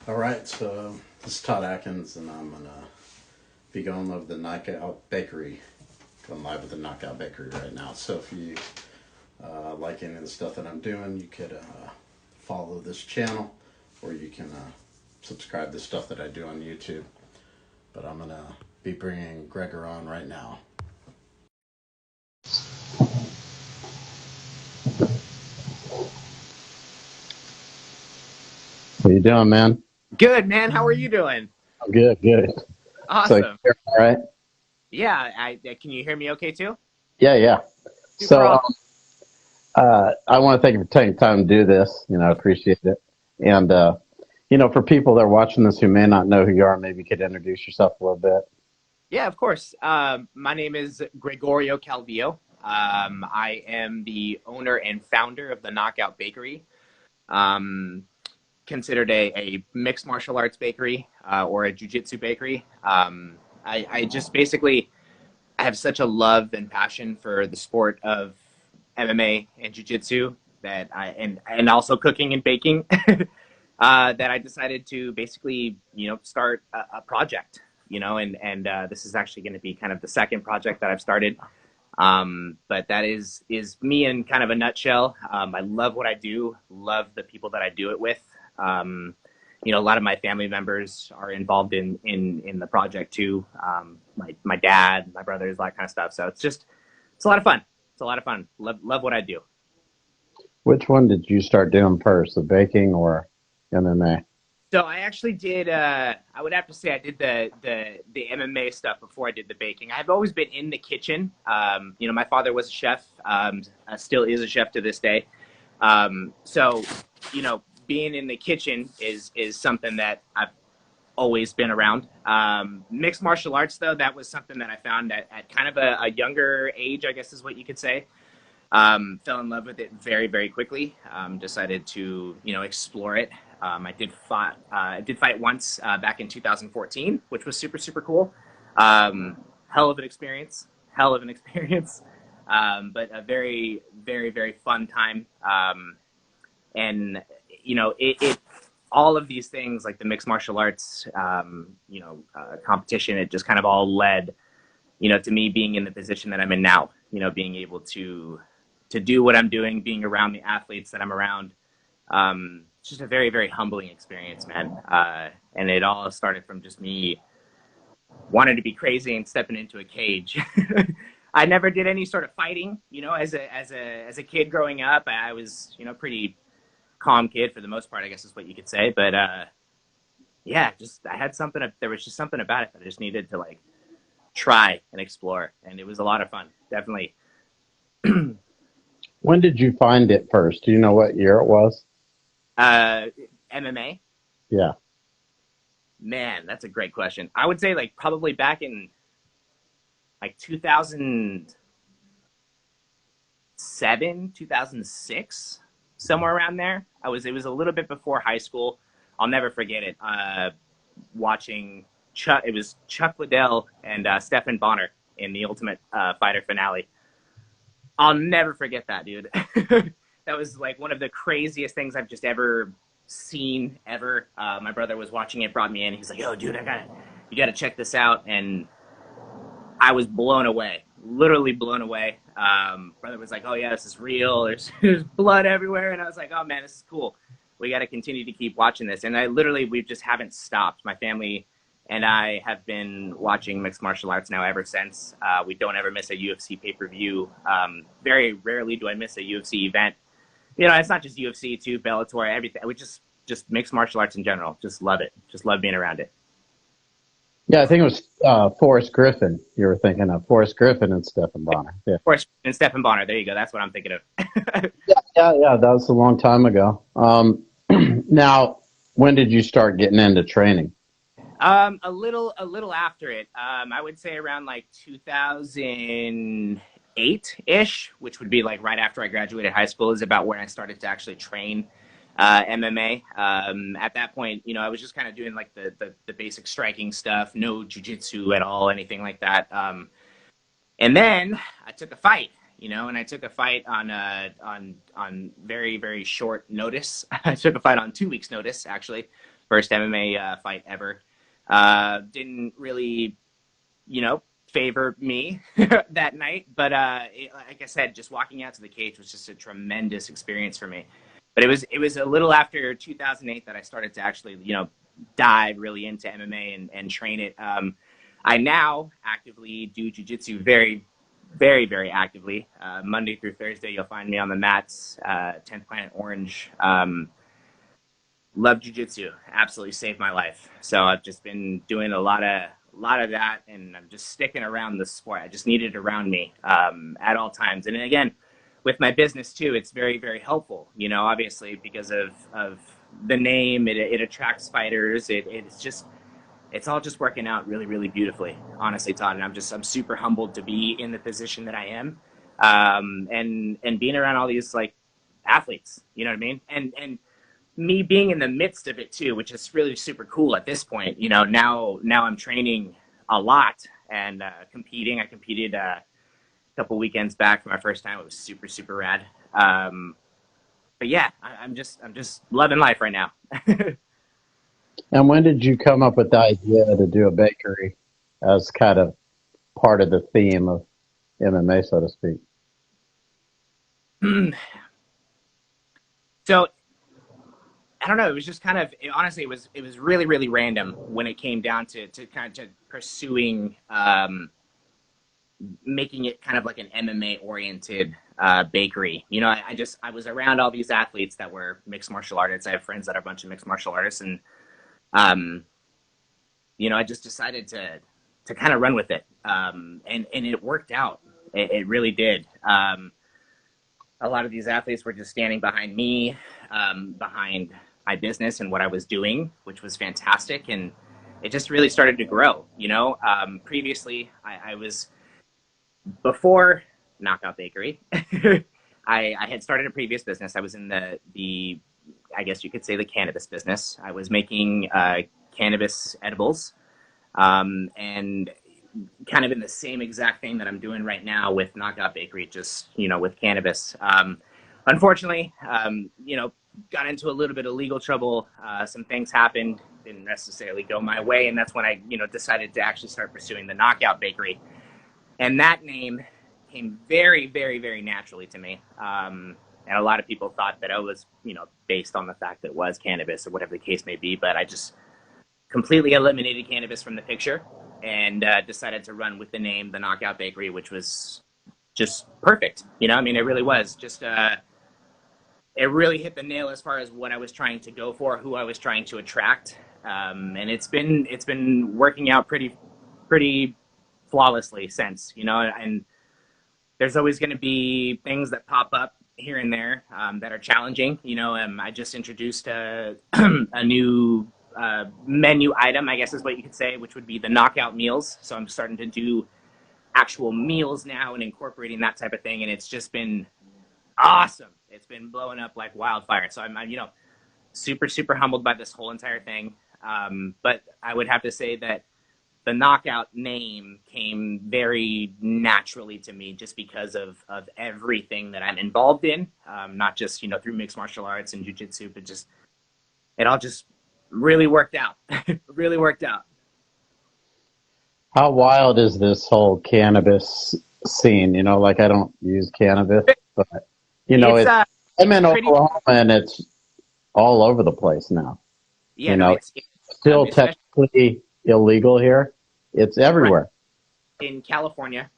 All right, so this is Todd Atkins, and I'm gonna be going live with the Knockout Bakery. Going live with the Knockout Bakery right now. So if you like any of the stuff that I'm doing, you could follow this channel, or you can subscribe to stuff that I do on YouTube. But I'm gonna be bringing Gregor on right now. What you doing, man? Good, man. How are you doing? I'm good, good. So, Awesome. you're all right? Yeah, can you hear me okay too? Yeah, yeah. Super So, awesome. I want to thank you for taking time to do this. I appreciate it. And, for people that are watching this who may not know who you are, maybe you could introduce yourself a little bit. Yeah, of course. My name is Gregorio Calvillo. I am the owner and founder of the Knockout Bakery, um, considered a mixed martial arts bakery or a jiu-jitsu bakery. I just basically I have such a love and passion for the sport of MMA and jiu-jitsu that and also cooking and baking that I decided to basically, start a project, and this is actually going to be kind of the second project that I've started. But that is me in kind of a nutshell. I love what I do, love the people that I do it with. Um, a lot of my family members are involved in the project too. My dad, my brothers, that kind of stuff. So it's a lot of fun. It's a lot of fun. Love what I do. Which one did you start doing first, the baking or MMA? So I actually did. I would have to say I did the MMA stuff before I did the baking. I've always been in the kitchen. My father was a chef. Still is a chef to this day. So, being in the kitchen is something that I've always been around. Mixed martial arts, though, that was something that I found at kind of a younger age, I guess is what you could say. Fell in love with it very, very quickly. Decided to, explore it. I did fight once back in 2014, which was super, super cool. Hell of an experience. Hell of an experience. But a very, very, very fun time. And it all of these things like the mixed martial arts, competition. It just kind of all led, to me being in the position that I'm in now. Being able to do what I'm doing, being around the athletes that I'm around. It's just a very, very humbling experience, man. And it all started from just me wanting to be crazy and stepping into a cage. I never did any sort of fighting, as a kid growing up. I was, pretty calm kid for the most part, I guess is what you could say. But yeah, just I had something. There was just something about it that I just needed to like try and explore, and it was a lot of fun. Definitely. When did you find it first? Do you know what year it was? Uh, MMA, Yeah. man, that's a great question. I would say like probably back in like 2007, 2006, somewhere around there. It was a little bit before high school. I'll never forget it. Watching Chuck, it was Chuck Liddell and Stephan Bonner in the Ultimate Fighter finale. I'll never forget that, dude. That was like one of the craziest things I've just ever seen ever. My brother was watching it, brought me in. He's like, "Yo, dude, you gotta check this out." And I was blown away, literally blown away. Brother was like, "Oh yeah, this is real. There's blood everywhere," and I was like, "Oh man, this is cool. We got to continue to keep watching this." And we just haven't stopped. My family and I have been watching mixed martial arts now ever since. We don't ever miss a UFC pay-per-view. Very rarely do I miss a UFC event. It's not just UFC too, Bellator, everything. We just mixed martial arts in general. Just love it. Just love being around it. Yeah, I think it was Forrest Griffin. You were thinking of Forrest Griffin and Stephen Bonner. Yeah. Of course, and Stephen Bonner. There you go. That's what I'm thinking of. Yeah. That was a long time ago. Now, when did you start getting into training? A little after it. I would say around like 2008 ish, which would be like right after I graduated high school, is about when I started to actually train MMA. At that point, I was just kind of doing like the basic striking stuff, no jujitsu at all, anything like that. And then I took a fight, and I took a fight on very very short notice. I took a fight on 2 weeks' notice, actually. first MMA fight ever. Didn't really, favor me that night, but like I said, just walking out to the cage was just a tremendous experience for me. But it was a little after 2008 that I started to actually, dive really into MMA and train it. I now actively do jiu-jitsu very, very, very actively. Monday through Thursday, you'll find me on the mats, 10th Planet Orange. Love jiu-jitsu. Absolutely saved my life. So I've just been doing a lot of that, and I'm just sticking around the sport. I just need it around me at all times. And again, with my business too, it's very, very helpful, obviously because of the name, it attracts fighters. It's all just working out really, really beautifully, honestly, Todd. And I'm super humbled to be in the position that I am, and being around all these like athletes, you know what I mean? And me being in the midst of it too, which is really super cool at this point. Now I'm training a lot and competing. I competed a couple weekends back for my first time. It was super, super rad. But yeah, I'm just loving life right now. And when did you come up with the idea to do a bakery as kind of part of the theme of MMA, so to speak? So I don't know. It was just kind of honestly, it was really, really random when it came down to kind of pursuing making it kind of like an MMA oriented bakery. I was around all these athletes that were mixed martial artists. I have friends that are a bunch of mixed martial artists, and I just decided to kind of run with it, and it worked out. It really did. A lot of these athletes were just standing behind me, behind my business and what I was doing, which was fantastic, and it just really started to grow. Previously, I was before Knockout Bakery. I had started a previous business. I was in the I guess you could say the cannabis business. I was making cannabis edibles, and kind of in the same exact thing that I'm doing right now with Knockout Bakery, just, with cannabis. Unfortunately, got into a little bit of legal trouble. Some things happened, didn't necessarily go my way. And that's when I, decided to actually start pursuing the Knockout Bakery. And that name came very, very, very naturally to me. And a lot of people thought that I was, based on the fact that it was cannabis or whatever the case may be. But I just completely eliminated cannabis from the picture and decided to run with the name, the Knockout Bakery, which was just perfect. It really was just, it really hit the nail as far as what I was trying to go for, who I was trying to attract. And it's been working out pretty flawlessly since, and there's always going to be things that pop up here and there that are challenging. I just introduced a new menu item, I guess is what you could say, which would be the knockout meals. So I'm starting to do actual meals now and incorporating that type of thing. And it's just been awesome. It's been blowing up like wildfire. So I'm super, super humbled by this whole entire thing. But I would have to say that the Knockout name came very naturally to me just because of everything that I'm involved in. Not just, through mixed martial arts and jiu-jitsu, but just, it all just really worked out. Really worked out. How wild is this whole cannabis scene? Like I don't use cannabis, but I'm in Oklahoma and it's all over the place now. Yeah, it's still technically illegal here. It's everywhere. Right. In California,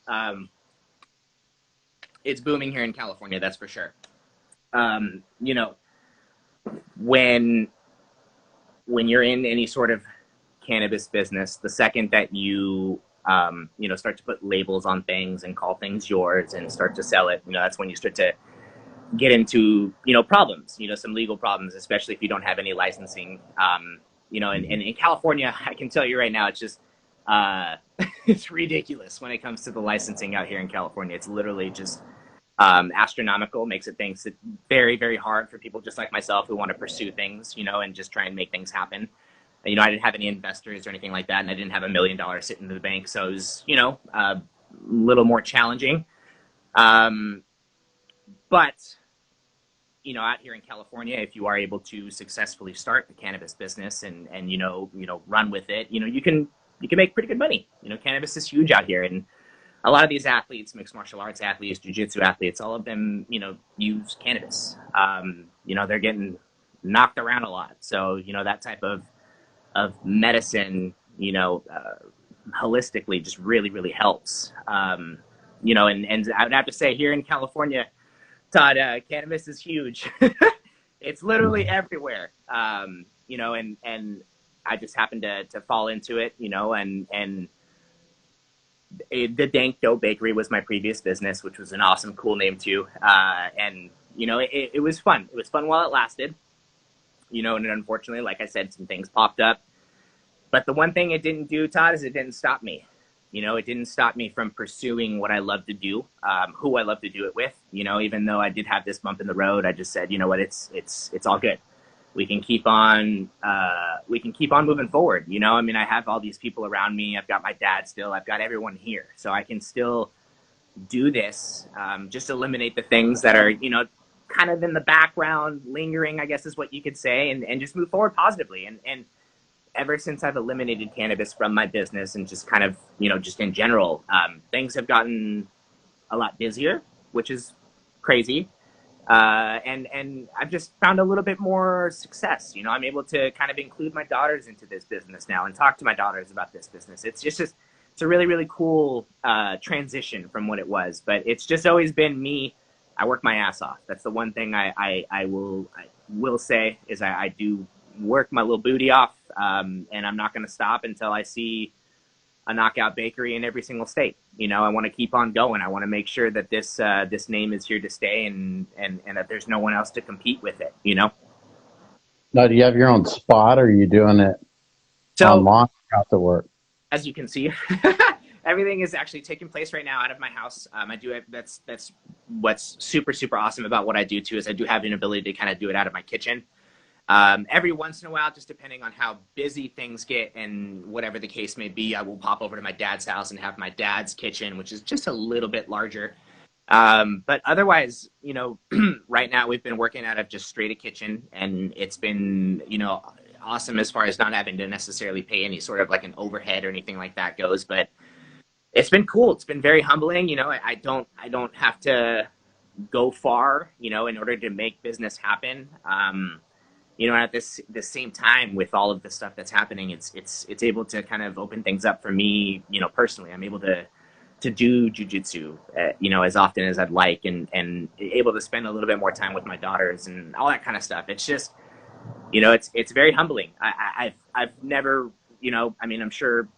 it's booming here in California. That's for sure. When you're in any sort of cannabis business, the second that you start to put labels on things and call things yours and start to sell it, that's when you start to get into problems, some legal problems, especially if you don't have any licensing. And in California, I can tell you right now, it's just it's ridiculous when it comes to the licensing out here in California. It's literally just astronomical. Makes it very, very hard for people just like myself who want to pursue things, and just try and make things happen. I didn't have any investors or anything like that, and I didn't have $1 million sitting in the bank, so it was, a little more challenging. But, out here in California, if you are able to successfully start the cannabis business and run with it, you can make pretty good money. Cannabis is huge out here, and a lot of these athletes, mixed martial arts athletes, jiu-jitsu athletes, all of them, use cannabis. They're getting knocked around a lot. So, that type of medicine, holistically just really, really helps. And I would have to say here in California, Todd, cannabis is huge. It's literally everywhere. And I just happened to fall into it, and the Dank Dough Bakery was my previous business, which was an awesome, cool name too. And it was fun. It was fun while it lasted. And unfortunately, like I said, some things popped up. But the one thing it didn't do, Todd, is it didn't stop me. It didn't stop me from pursuing what I love to do, who I love to do it with. Even though I did have this bump in the road, I just said, it's all good. We can keep on moving forward. I have all these people around me. I've got my dad still. I've got everyone here, so I can still do this. Just eliminate the things that are, kind of in the background, lingering, I guess is what you could say, and just move forward positively. And ever since I've eliminated cannabis from my business and just kind of, just in general, things have gotten a lot busier, which is crazy. And I've just found a little bit more success. I'm able to kind of include my daughters into this business now and talk to my daughters about this business. It's a really, really cool transition from what it was, but it's just always been me. I work my ass off. That's the one thing I will say is I do work my little booty off, and I'm not going to stop until I see a Knockout Bakery in every single state. I want to keep on going. I want to make sure that this name is here to stay, and that there's no one else to compete with it. Now, do you have your own spot, or are you doing it online after work? As you can see, everything is actually taking place right now out of my house. I do have, that's what's super, super awesome about what I do too, is I do have an ability to kind of do it out of my kitchen. Every once in a while, just depending on how busy things get and whatever the case may be, I will pop over to my dad's house and have my dad's kitchen, which is just a little bit larger. But otherwise, right now we've been working out of just straight a kitchen, and it's been, awesome as far as not having to necessarily pay any sort of like an overhead or anything like that goes. But it's been cool. It's been very humbling. I don't have to go far, in order to make business happen. At the same time, with all of the stuff that's happening, it's able to kind of open things up for me, personally. I'm able to do jujitsu, as often as I'd like, and able to spend a little bit more time with my daughters and all that kind of stuff. It's just, it's very humbling. I've never, I'm sure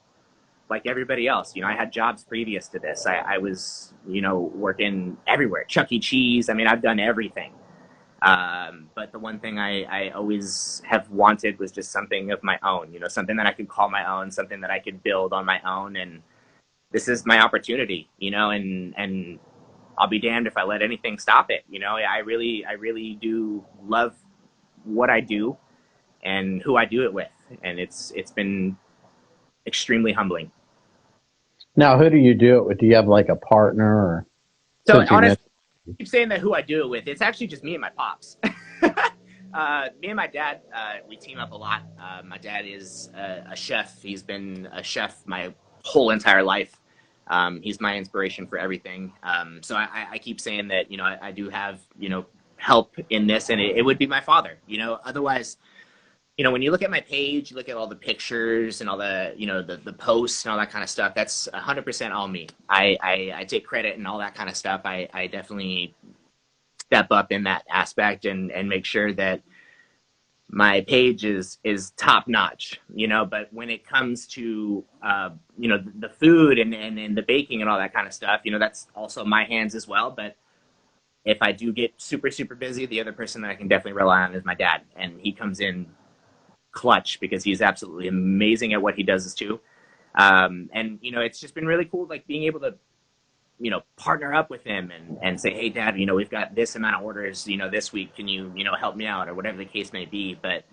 like everybody else, I had jobs previous to this. I was, working everywhere, Chuck E. Cheese. I've done everything. But the one thing I always have wanted was just something of my own, something that I could call my own, something that I could build on my own. And this is my opportunity, and I'll be damned if I let anything stop it. I really do love what I do and who I do it with. And it's been extremely humbling. Now, who do you do it with? Do you have like a partner, or? So honestly, I keep saying that who I do it with. It's actually just me and my pops. Me and my dad, we team up a lot. My dad is a chef. He's been a chef my whole entire life. He's my inspiration for everything. So I keep saying that, I do have, help in this, and it would be my father. Otherwise, when you look at my page, you look at all the pictures and all the, the posts and all that kind of stuff, that's 100% all me. I take credit and all that kind of stuff. I definitely step up in that aspect and make sure that my page is top notch, but when it comes to, the food and the baking and all that kind of stuff, that's also my hands as well. But if I do get super, super busy, the other person that I can definitely rely on is my dad. And he comes in clutch because he's absolutely amazing at what he does too. And, it's just been really cool, like being able to, partner up with him and say, hey, Dad, we've got this amount of orders, this week. Can you, help me out, or whatever the case may be. But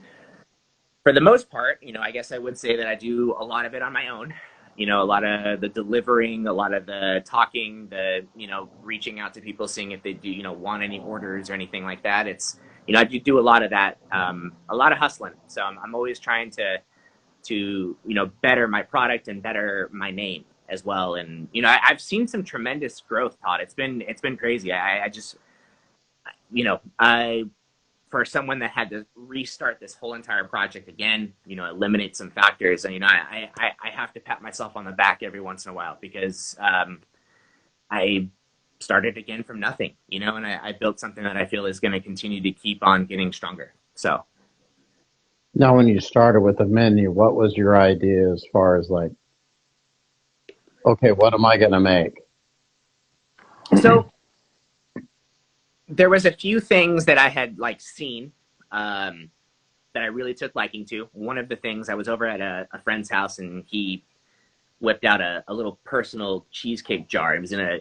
for the most part, I guess I would say that I do a lot of it on my own. A lot of the delivering, a lot of the talking, the, reaching out to people, seeing if they do, want any orders or anything like that. It's I do a lot of that, a lot of hustling. So I'm always trying to better my product and better my name as well. And I've seen some tremendous growth, Todd. It's been crazy. I just I for someone that had to restart this whole entire project again, eliminate some factors, and I have to pat myself on the back every once in a while because I started again from nothing, and I built something that I feel is going to continue to keep on getting stronger. So, Now, when you started with the menu, what was your idea as far as like, okay, what am I going to make? so there was a few things that I had like seen that I really took liking to. One of the things, I was over at a friend's house and he whipped out a little personal cheesecake jar. It was in a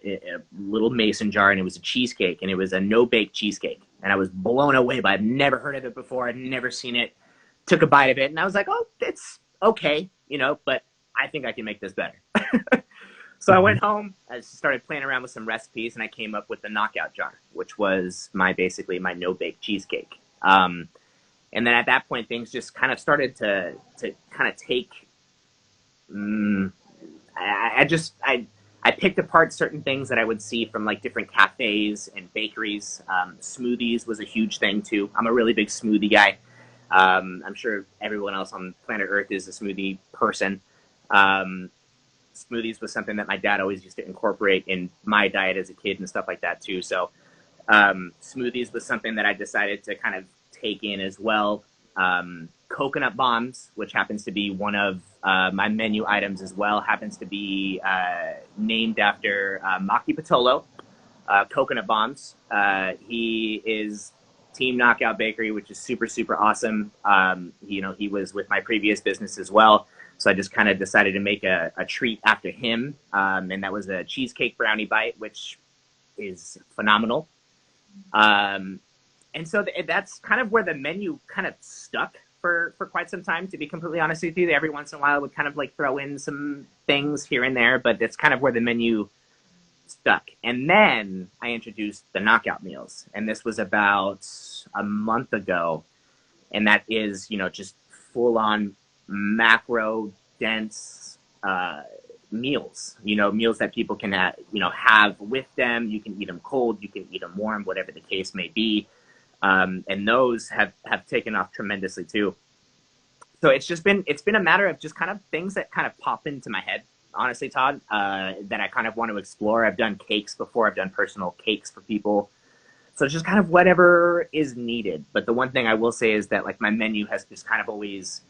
little mason jar, and it was a cheesecake, and it was a no-bake cheesecake. And I was blown away by it. I'd never heard of it before. I'd never seen it. Took a bite of it, and I was like, oh, it's okay, but I think I can make this better. So I went home, I started playing around with some recipes, and I came up with the knockout jar, which was basically my no-bake cheesecake. And then at that point, things just kind of started to kind of take. I picked apart certain things that I would see from like different cafes and bakeries. Smoothies was a huge thing too. I'm a really big smoothie guy. I'm sure everyone else on planet Earth is a smoothie person. Smoothies was something that my dad always used to incorporate in my diet as a kid and stuff like that too. So smoothies was something that I decided to kind of take in as well. Coconut bombs, which happens to be one of my menu items as well, happens to be named after Maki Patolo. Coconut bombs. He is Team Knockout Bakery, which is super, super awesome. He was with my previous business as well. So I just kind of decided to make a treat after him. And that was a cheesecake brownie bite, which is phenomenal. And so that's kind of where the menu kind of stuck for quite some time, to be completely honest with you. Every once in a while I would kind of like throw in some things here and there, but it's kind of where the menu stuck. And then I introduced the knockout meals, and this was about a month ago. And that is, just full on macro dense meals, meals that people can have with them. You can eat them cold, you can eat them warm, whatever the case may be. And those have taken off tremendously too. So it's been a matter of just kind of things that kind of pop into my head, honestly, Todd, that I kind of want to explore. I've done cakes before. I've done personal cakes for people. So it's just kind of whatever is needed. But the one thing I will say is that like my menu has just kind of always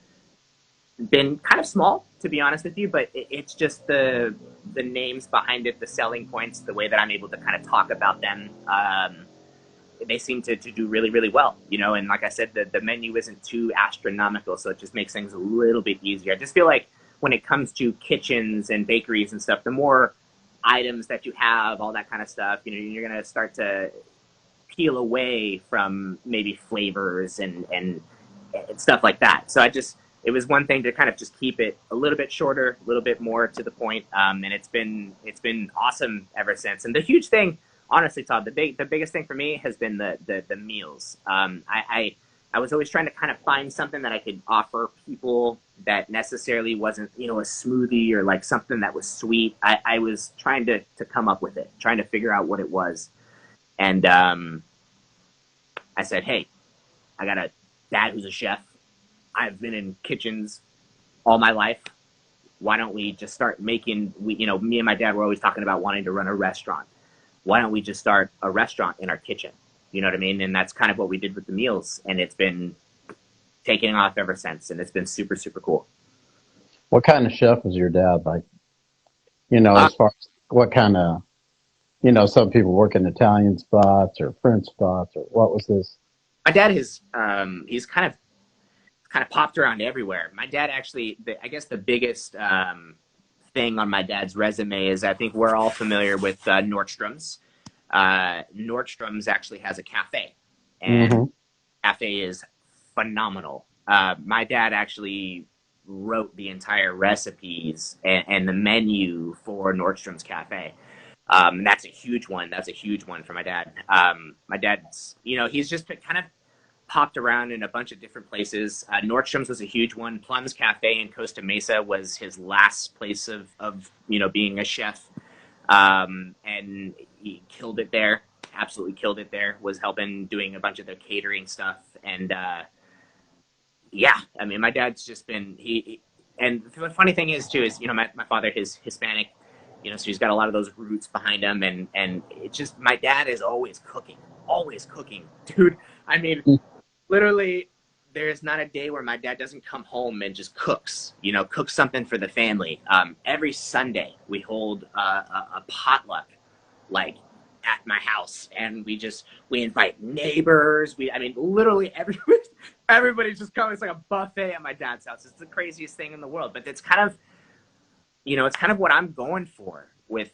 been kind of small, to be honest with you, but it's just the names behind it, the selling points, the way that I'm able to kind of talk about them. They seem to do really, really well, and like I said, the menu isn't too astronomical, so it just makes things a little bit easier. I just feel like when it comes to kitchens and bakeries and stuff, the more items that you have, all that kind of stuff, you're going to start to peel away from maybe flavors and stuff like that. So it was one thing to kind of just keep it a little bit shorter, a little bit more to the point. And it's been awesome ever since. And the huge thing, honestly, Todd, the biggest thing for me has been the meals. I was always trying to kind of find something that I could offer people that necessarily wasn't, a smoothie or like something that was sweet. I was trying to come up with it, trying to figure out what it was. And I said, hey, I got a dad who's a chef. I've been in kitchens all my life. Why don't we just start making, me and my dad were always talking about wanting to run a restaurant. Why don't we just start a restaurant in our kitchen? You know what I mean? And that's kind of what we did with the meals. And it's been taking off ever since. And it's been super, super cool. What kind of chef was your dad? Like, as far as what kind of, some people work in Italian spots or French spots, or what was this? My dad is, he's kind of popped around everywhere. My dad actually, I guess the biggest thing on my dad's resume is, I think we're all familiar with Nordstrom's. Nordstrom's actually has a cafe, and cafe is phenomenal. My dad actually wrote the entire recipes and the menu for Nordstrom's cafe. That's a huge one. That's a huge one for my dad. My dad's, he's just kind of popped around in a bunch of different places. Nordstrom's was a huge one. Plum's Cafe in Costa Mesa was his last place of being a chef. And he killed it there. Absolutely killed it there. Was helping doing a bunch of the catering stuff. And yeah, I mean, my dad's just been, and the funny thing is too, is, my father is Hispanic, so he's got a lot of those roots behind him. And it's just, my dad is always cooking, dude. I mean, literally, there's not a day where my dad doesn't come home and just cooks something for the family. Every Sunday we hold a potluck, like, at my house, and we invite neighbors. Literally everybody's just coming. It's like a buffet at my dad's house. It's the craziest thing in the world, but it's kind of what I'm going for with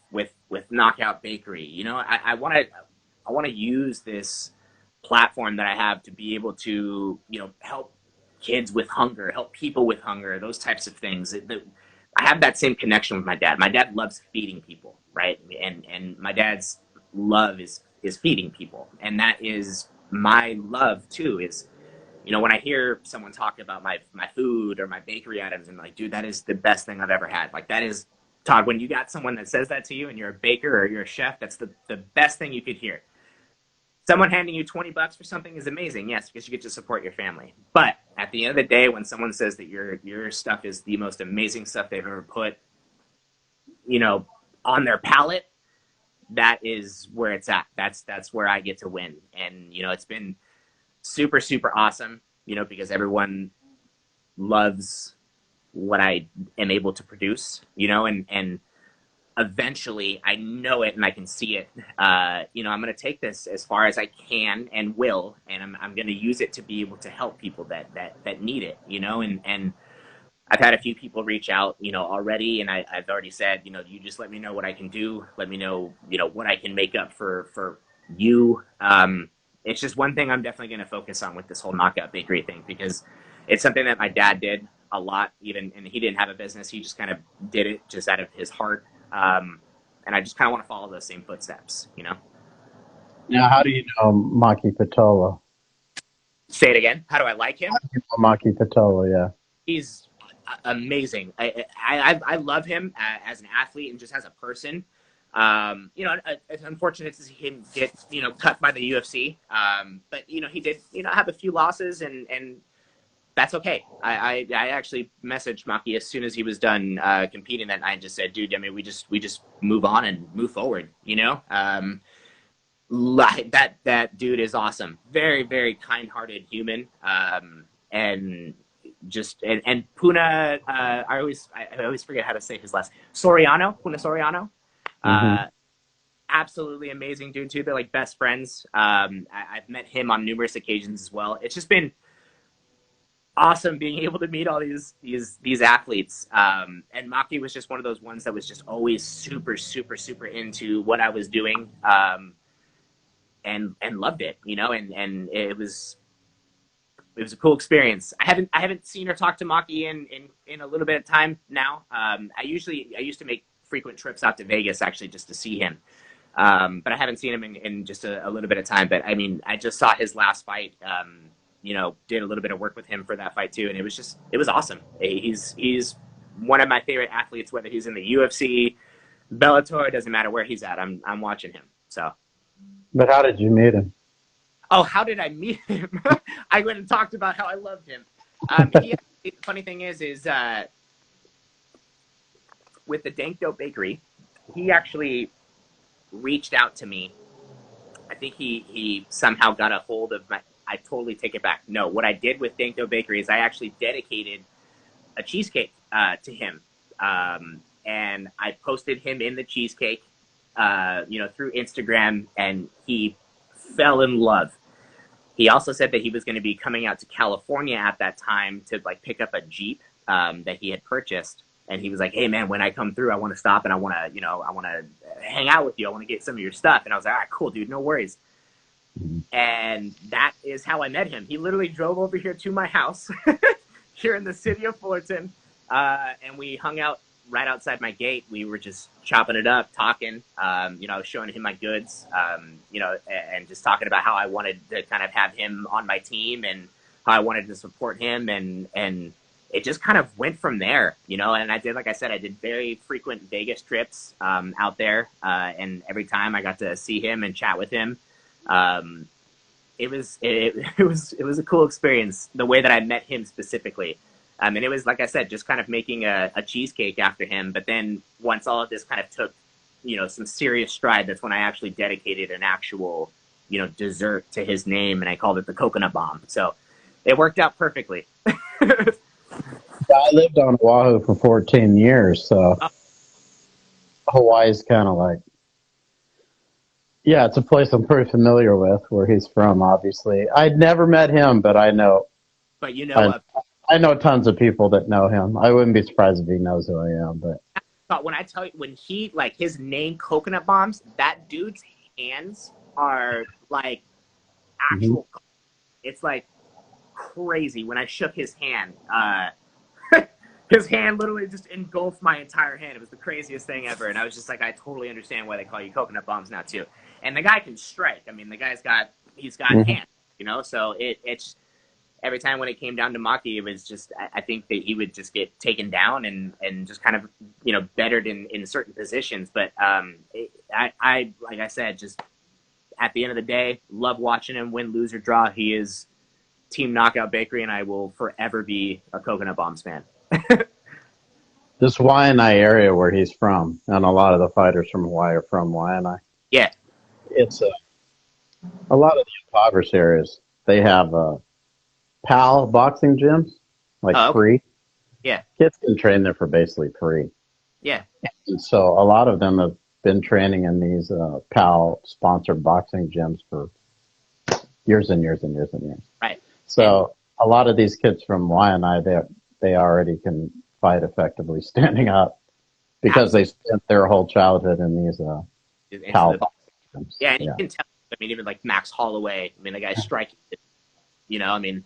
Knockout Bakery. I want to use this platform that I have to be able to, help kids with hunger, help people with hunger, those types of things. I have that same connection with my dad. My dad loves feeding people, right? And my dad's love is feeding people. And that is my love too, is, when I hear someone talk about my food or my bakery items, and like, dude, that is the best thing I've ever had. Like, that is, Todd, when you got someone that says that to you and you're a baker or you're a chef, that's the best thing you could hear. Someone handing you $20 for something is amazing, yes, because you get to support your family. But at the end of the day, when someone says that your stuff is the most amazing stuff they've ever put, on their palate, that is where it's at. That's where I get to win. And, it's been super, super awesome, because everyone loves what I am able to produce, and eventually, I know it and I can see it. I'm going to take this as far as I can and will, and I'm going to use it to be able to help people that need it, and I've had a few people reach out, already, and I've already said, you just let me know what I can do. Let me know, what I can make up for you. It's just one thing I'm definitely going to focus on with this whole Knockout Bakery thing, because it's something that my dad did a lot, and he didn't have a business. He just kind of did it just out of his heart. And I just kind of want to follow those same footsteps, Now, how do you know Maki Patola? Say it again. How do I like him? Maki Patola, yeah. He's amazing. I love him as an athlete and just as a person. It's unfortunate to see him get, cut by the UFC. But, he did, have a few losses, and that's okay. I actually messaged Maki as soon as he was done competing that night and just said, dude, we just move on and move forward, that dude is awesome. Very, very kind-hearted human. And Puna, I always forget how to say his last, Puna Soriano. Absolutely amazing dude too. They're like best friends. I've met him on numerous occasions as well. It's just been awesome being able to meet all these athletes. And Maki was just one of those ones that was just always super, super, super into what I was doing, and loved it, and it was a cool experience. I haven't seen or talked to Maki in a little bit of time now. I used to make frequent trips out to Vegas actually just to see him. But I haven't seen him in just a little bit of time. But I just saw his last fight. Did a little bit of work with him for that fight too, and it was awesome. He's one of my favorite athletes, whether he's in the UFC, Bellator, it doesn't matter where he's at. I'm watching him. So. But how did you meet him? Oh, how did I meet him? I went and talked about how I loved him. The funny thing is with the Dank Dough Bakery, he actually reached out to me. I think he somehow got a hold of my. I totally take it back. No, what I did with Dank Dough Bakery is I actually dedicated a cheesecake to him, and I posted him in the cheesecake, through Instagram, and he fell in love. He also said that he was going to be coming out to California at that time to pick up a Jeep that he had purchased, and he was like, "Hey man, when I come through, I want to stop and I want to hang out with you. I want to get some of your stuff." And I was like, "All right, cool, dude, no worries." And that is how I met him. He literally drove over here to my house here in the city of Fullerton, and we hung out right outside my gate, we were just chopping it up, talking. You know, I was showing him my goods, you know, and just talking about how I wanted to kind of have him on my team and how I wanted to support him. And it just kind of went from there, you know, and I did, like I said, I did very frequent Vegas trips out there. And every time I got to see him and chat with him, it was a cool experience, the way that I met him specifically. And it was, like I said, just kind of making a cheesecake after him. But then once all of this kind of took, you know, some serious stride, that's when I actually dedicated an actual, you know, dessert to his name, and I called it the coconut bomb. So it worked out perfectly. I lived on Oahu for 14 years, so Hawaii's kind of like, yeah, it's a place I'm pretty familiar with, where he's from, obviously. I'd never met him, but I know. But you know, I know tons of people that know him. I wouldn't be surprised if he knows who I am. But when I tell you, when he, like, his name, Coconut Bombs, that dude's hands are like actual. It's like crazy. When I shook his hand, his hand literally just engulfed my entire hand. It was the craziest thing ever. And I was just like, I totally understand why they call you Coconut Bombs now too. And the guy can strike. I mean, he's got hands, you know. So it's. Every time when it came down to Maki, it was just, I think that he would just get taken down and just kind of, you know, bettered in certain positions. But I like I said, just at the end of the day, love watching him win, lose, or draw. He is Team Knockout Bakery, and I will forever be a Coconut Bombs fan. This Waianae area where he's from, and a lot of the fighters from Hawaii are from Waianae. Yeah. It's a lot of the impoverished areas. They have PAL boxing gyms, like free. Yeah. Kids can train there for basically free. Yeah. And so a lot of them have been training in these PAL sponsored boxing gyms for years and years and years and years. Right. So a lot of these kids from Waianae, they already can fight effectively standing up because they spent their whole childhood in these PAL boxing gyms. Yeah, and you can tell. I mean, even like Max Holloway. I mean, the guy's striking. You know, I mean.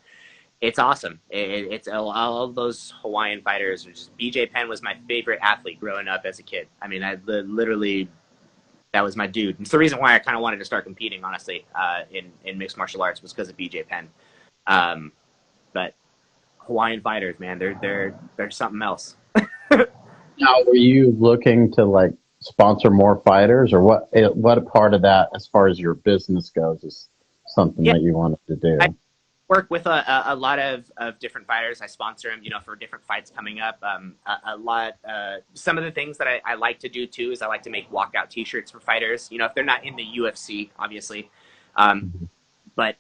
It's awesome. It's all of those Hawaiian fighters. BJ Penn was my favorite athlete growing up as a kid. I mean, literally, that was my dude. It's the reason why I kind of wanted to start competing, honestly, in mixed martial arts was because of BJ Penn. But Hawaiian fighters, man, they're something else. Now, were you looking to like sponsor more fighters, or what part of that, as far as your business goes, is something that you wanted to do? I work with a lot of different fighters. I sponsor them, you know, for different fights coming up. Some of the things that I like to do too is I like to make walkout T-shirts for fighters. You know, if they're not in the UFC, obviously, but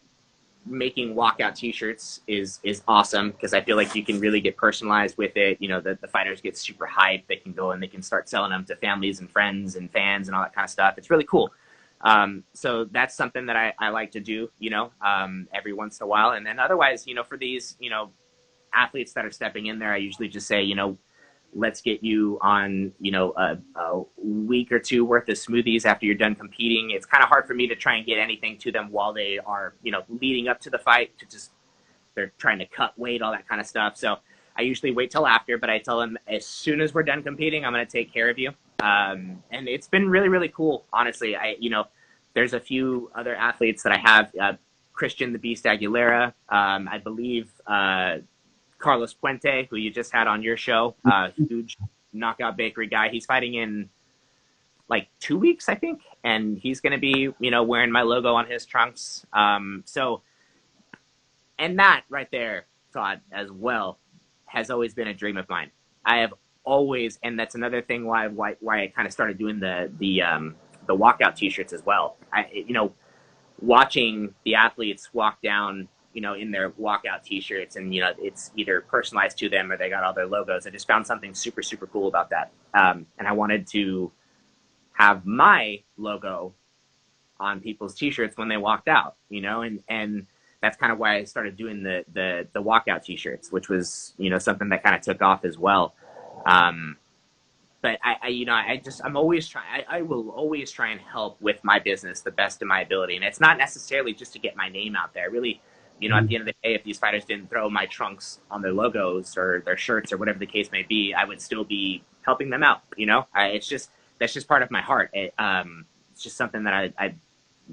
making walkout T-shirts is awesome because I feel like you can really get personalized with it. You know, the fighters get super hyped. They can go and they can start selling them to families and friends and fans and all that kind of stuff. It's really cool. So that's something that I like to do, you know, every once in a while. And then otherwise, you know, for these, you know, athletes that are stepping in there, I usually just say, you know, let's get you on, you know, a week or two worth of smoothies after you're done competing. It's kind of hard for me to try and get anything to them while they are, you know, leading up to the fight, they're trying to cut weight, all that kind of stuff. So I usually wait till after, but I tell them as soon as we're done competing, I'm going to take care of you. And it's been really, really cool. Honestly, you know, there's a few other athletes that I have, Christian the Beast Aguilera, I believe, Carlos Puente, who you just had on your show, huge knockout bakery guy. He's fighting in like 2 weeks, I think. And he's going to be, you know, wearing my logo on his trunks. So, and that right there, Todd, as well, has always been a dream of mine. I have always, and that's another thing why I kind of started doing the walkout T-shirts as well. You know, watching the athletes walk down, you know, in their walkout T-shirts, and you know, it's either personalized to them or they got all their logos. I just found something super, super cool about that, and I wanted to have my logo on people's T-shirts when they walked out, you know, and that's kind of why I started doing the walkout T-shirts, which was, you know, something that kind of took off as well. But I'm always trying, I will always try and help with my business the best of my ability. And it's not necessarily just to get my name out there. Really, you know, at the end of the day, if these fighters didn't throw my trunks on their logos or their shirts or whatever the case may be, I would still be helping them out. That's just part of my heart. It's just something that I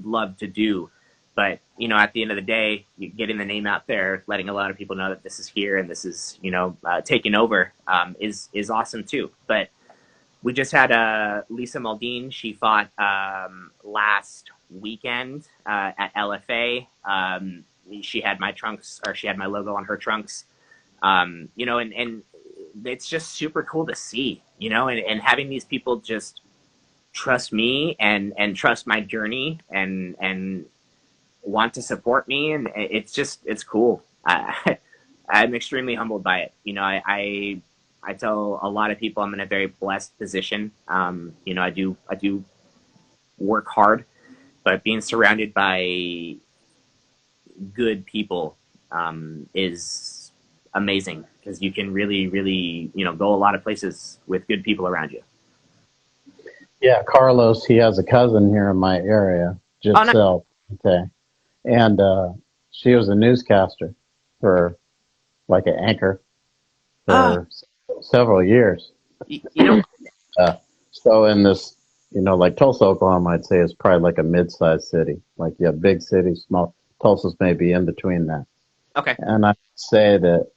love to do. But, at the end of the day, getting the name out there, letting a lot of people know that this is here and this is, taking over is awesome too. But we just had Lisa Maldine. She fought last weekend at LFA. She had my trunks, or she had my logo on her trunks. And it's just super cool to see, and having these people just trust me and trust my journey and want to support me. And it's cool. I'm extremely humbled by it. I tell a lot of people I'm in a very blessed position. I do work hard, but being surrounded by good people is amazing, because you can really, really, go a lot of places with good people around you. Yeah, Carlos, he has a cousin here in my area, Giselle. Okay. And she was a newscaster for, like, an anchor for several years. So in this, like Tulsa, Oklahoma, I'd say is probably like a mid-sized city. Like, you have big cities, small. Tulsa's maybe in between that. Okay. And I'd say that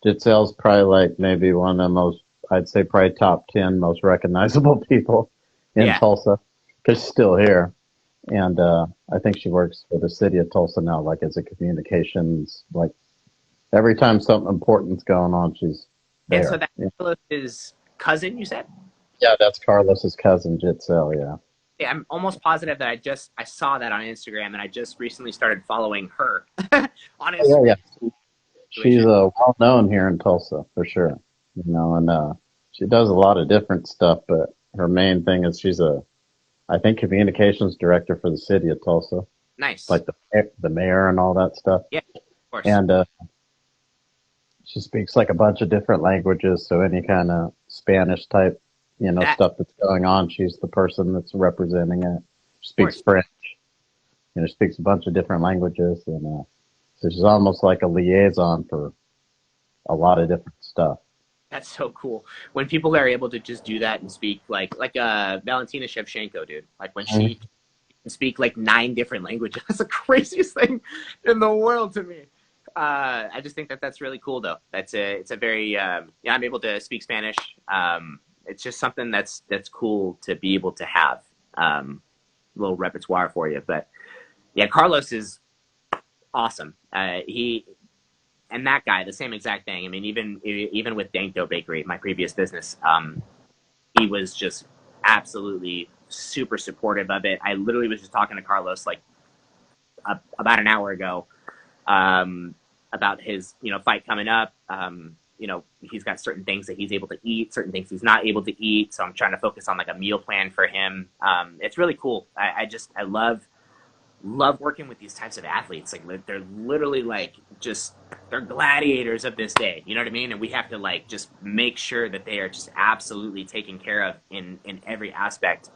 Giselle's probably like maybe one of the most, I'd say probably top 10 most recognizable people in Tulsa, because she's still here. And I think she works for the city of Tulsa now, like as a communications, like every time something important's going on, she's there. And so that's Carlos's cousin, you said? Yeah, that's Carlos's cousin, Giselle, yeah. Yeah, I'm almost positive that I saw that on Instagram, and I just recently started following her on Instagram. Yeah. She's well known here in Tulsa for sure, and she does a lot of different stuff, but her main thing is she's I think communications director for the city of Tulsa. Nice. Like the mayor and all that stuff. Yeah, of course. And she speaks like a bunch of different languages, so any kind of Spanish type, stuff that's going on, she's the person that's representing it. She speaks French. Speaks a bunch of different languages, and so she's almost like a liaison for a lot of different stuff. That's so cool. When people are able to just do that and speak like Valentina Shevchenko, dude. Like when she can speak like 9 different languages. That's the craziest thing in the world to me. I just think that that's really cool, though. It's a very I'm able to speak Spanish. It's just something that's cool to be able to have. A little repertoire for you, but yeah, Carlos is awesome. He and that guy, the same exact thing. I mean, even with Dankdo Bakery, my previous business, he was just absolutely super supportive of it. I literally was just talking to Carlos like about an hour ago about his fight coming up. He's got certain things that he's able to eat, certain things he's not able to eat. So I'm trying to focus on like a meal plan for him. It's really cool. I love working with these types of athletes. Like they're literally like they're gladiators of this day. You know what I mean? And we have to like just make sure that they are just absolutely taken care of in every aspect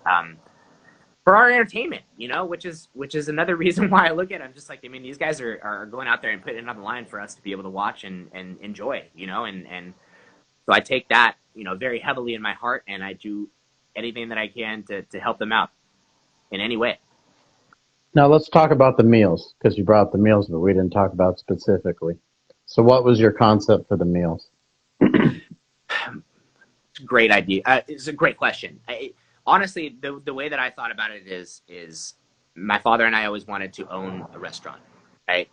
for our entertainment. Which is another reason why I look at them just like, I mean, these guys are going out there and putting it on the line for us to be able to watch and enjoy. And so I take that very heavily in my heart, and I do anything that I can to help them out in any way. Now let's talk about the meals, because you brought up the meals, but we didn't talk about specifically. So what was your concept for the meals? It's a great idea. It's a great question. Honestly, the way that I thought about it is my father and I always wanted to own a restaurant, right?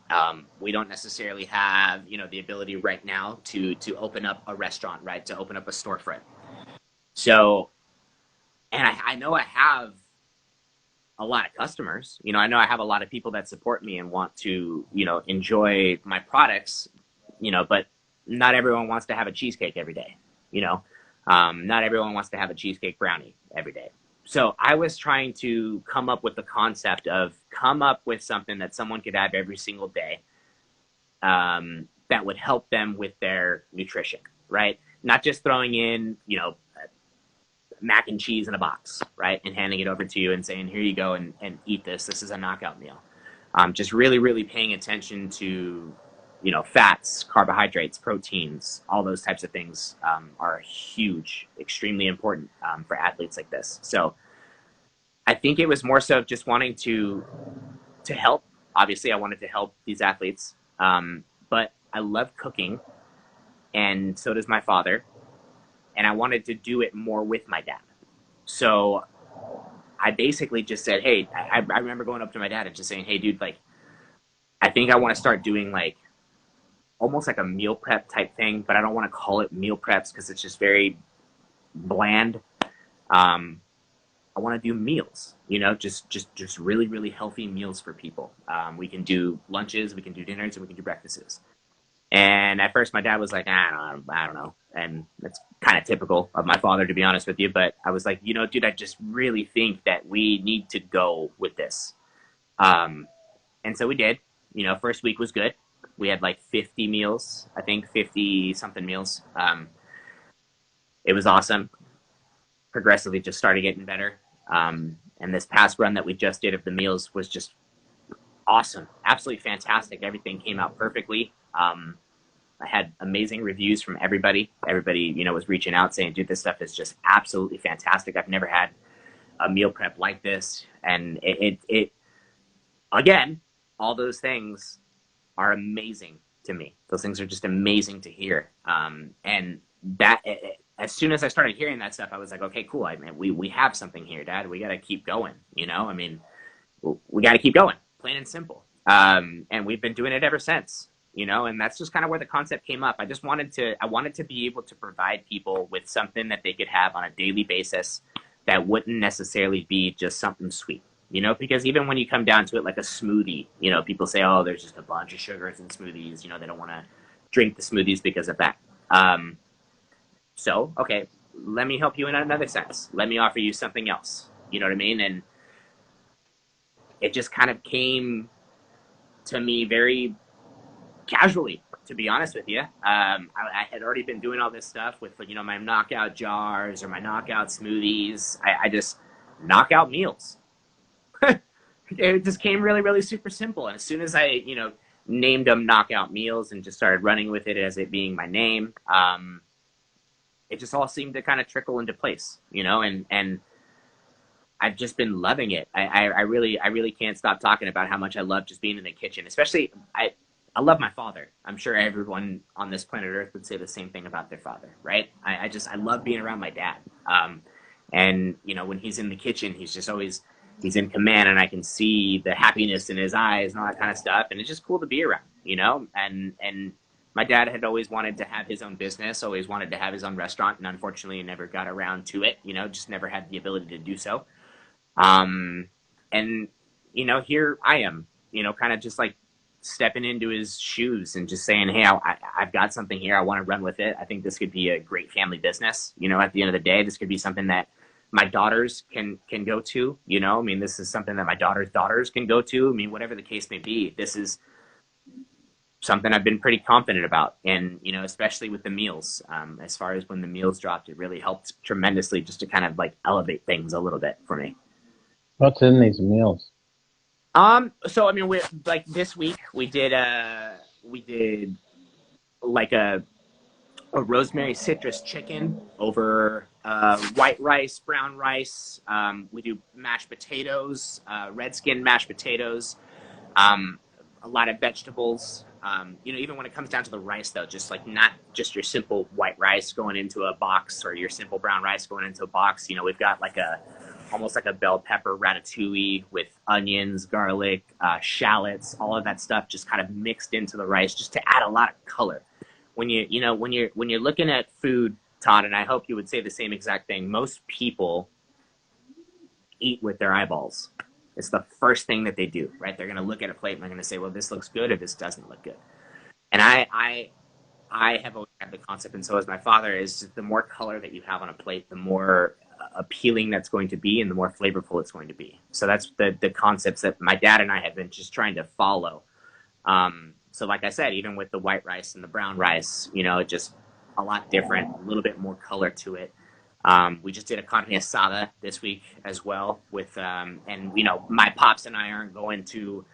We don't necessarily have, the ability right now to open up a restaurant, right? To open up a storefront. So, and I know I have a lot of customers. I know I have a lot of people that support me and want to, enjoy my products, but not everyone wants to have a cheesecake every day, not everyone wants to have a cheesecake brownie every day. So I was trying to come up with the concept of something that someone could have every single day that would help them with their nutrition, right? Not just throwing in, mac and cheese in a box, right? And handing it over to you and saying, here you go and eat this. This is a knockout meal. Just really, really paying attention to, fats, carbohydrates, proteins, all those types of things are huge, extremely important for athletes like this. So I think it was more so just wanting to help. Obviously, I wanted to help these athletes, but I love cooking, and so does my father. And I wanted to do it more with my dad. So I basically just said, hey, I remember going up to my dad and just saying, hey, dude, like, I think I want to start doing like almost like a meal prep type thing, but I don't want to call it meal preps because it's just very bland. I want to do meals, just really, really healthy meals for people. We can do lunches, we can do dinners, and we can do breakfasts. And at first, my dad was like, I don't know. And that's kind of typical of my father, to be honest with you. But I was like, dude, I just really think that we need to go with this. And so we did. First week was good. We had like 50 meals, I think 50 something meals. It was awesome. Progressively just started getting better. And this past run that we just did of the meals was just awesome. Absolutely fantastic. Everything came out perfectly. I had amazing reviews from everybody. Everybody, was reaching out saying, dude, this stuff is just absolutely fantastic. I've never had a meal prep like this. And it again, all those things are amazing to me. Those things are just amazing to hear. And that, as soon as I started hearing that stuff, I was like, okay, cool. I mean, we have something here, Dad. We got to keep going. I mean, we got to keep going, plain and simple. And we've been doing it ever since. And that's just kind of where the concept came up. I wanted to be able to provide people with something that they could have on a daily basis that wouldn't necessarily be just something sweet, because even when you come down to it, like a smoothie, people say, oh, there's just a bunch of sugars in smoothies, they don't want to drink the smoothies because of that. So, okay, let me help you in another sense. Let me offer you something else. You know what I mean? And it just kind of came to me very casually, to be honest with you. I had already been doing all this stuff with, my knockout jars or my knockout smoothies. I just knock out meals. It just came really, really super simple. And as soon as I, named them knockout meals and just started running with it as it being my name, it just all seemed to kind of trickle into place, and I've just been loving it. I really can't stop talking about how much I love just being in the kitchen. Especially, I love my father. I'm sure everyone on this planet Earth would say the same thing about their father, right? I love being around my dad. And when he's in the kitchen, he's in command, and I can see the happiness in his eyes and all that kind of stuff. And it's just cool to be around, and my dad had always wanted to have his own business, always wanted to have his own restaurant, and unfortunately never got around to it, just never had the ability to do so. And, here I am, kind of just like stepping into his shoes and just saying, hey, I've got something here. I want to run with it. I think this could be a great family business. At the end of the day, this could be something that my daughters can go to, I mean, this is something that my daughter's daughters can go to. I mean, whatever the case may be, this is something I've been pretty confident about. And, especially with the meals, as far as when the meals dropped, it really helped tremendously just to kind of like elevate things a little bit for me. What's in these meals? So I mean, we like this week we did like a rosemary citrus chicken over white rice, brown rice. We do mashed potatoes, red skin mashed potatoes, a lot of vegetables. Even when it comes down to the rice, though, just like not just your simple white rice going into a box or your simple brown rice going into a box. We've got like almost like a bell pepper ratatouille with onions, garlic, shallots, all of that stuff just kind of mixed into the rice just to add a lot of color. When you're looking at food, Todd, and I hope you would say the same exact thing, most people eat with their eyeballs. It's the first thing that they do, right? They're going to look at a plate and they're going to say, well, this looks good or this doesn't look good. And I have always had the concept, and so has my father, is the more color that you have on a plate, the more appealing that's going to be and the more flavorful it's going to be. So that's the concepts that my dad and I have been just trying to follow. So like I said, even with the white rice and the brown rice, just a lot different, a little bit more color to it. We just did a carne asada this week as well with, and my pops and I aren't going to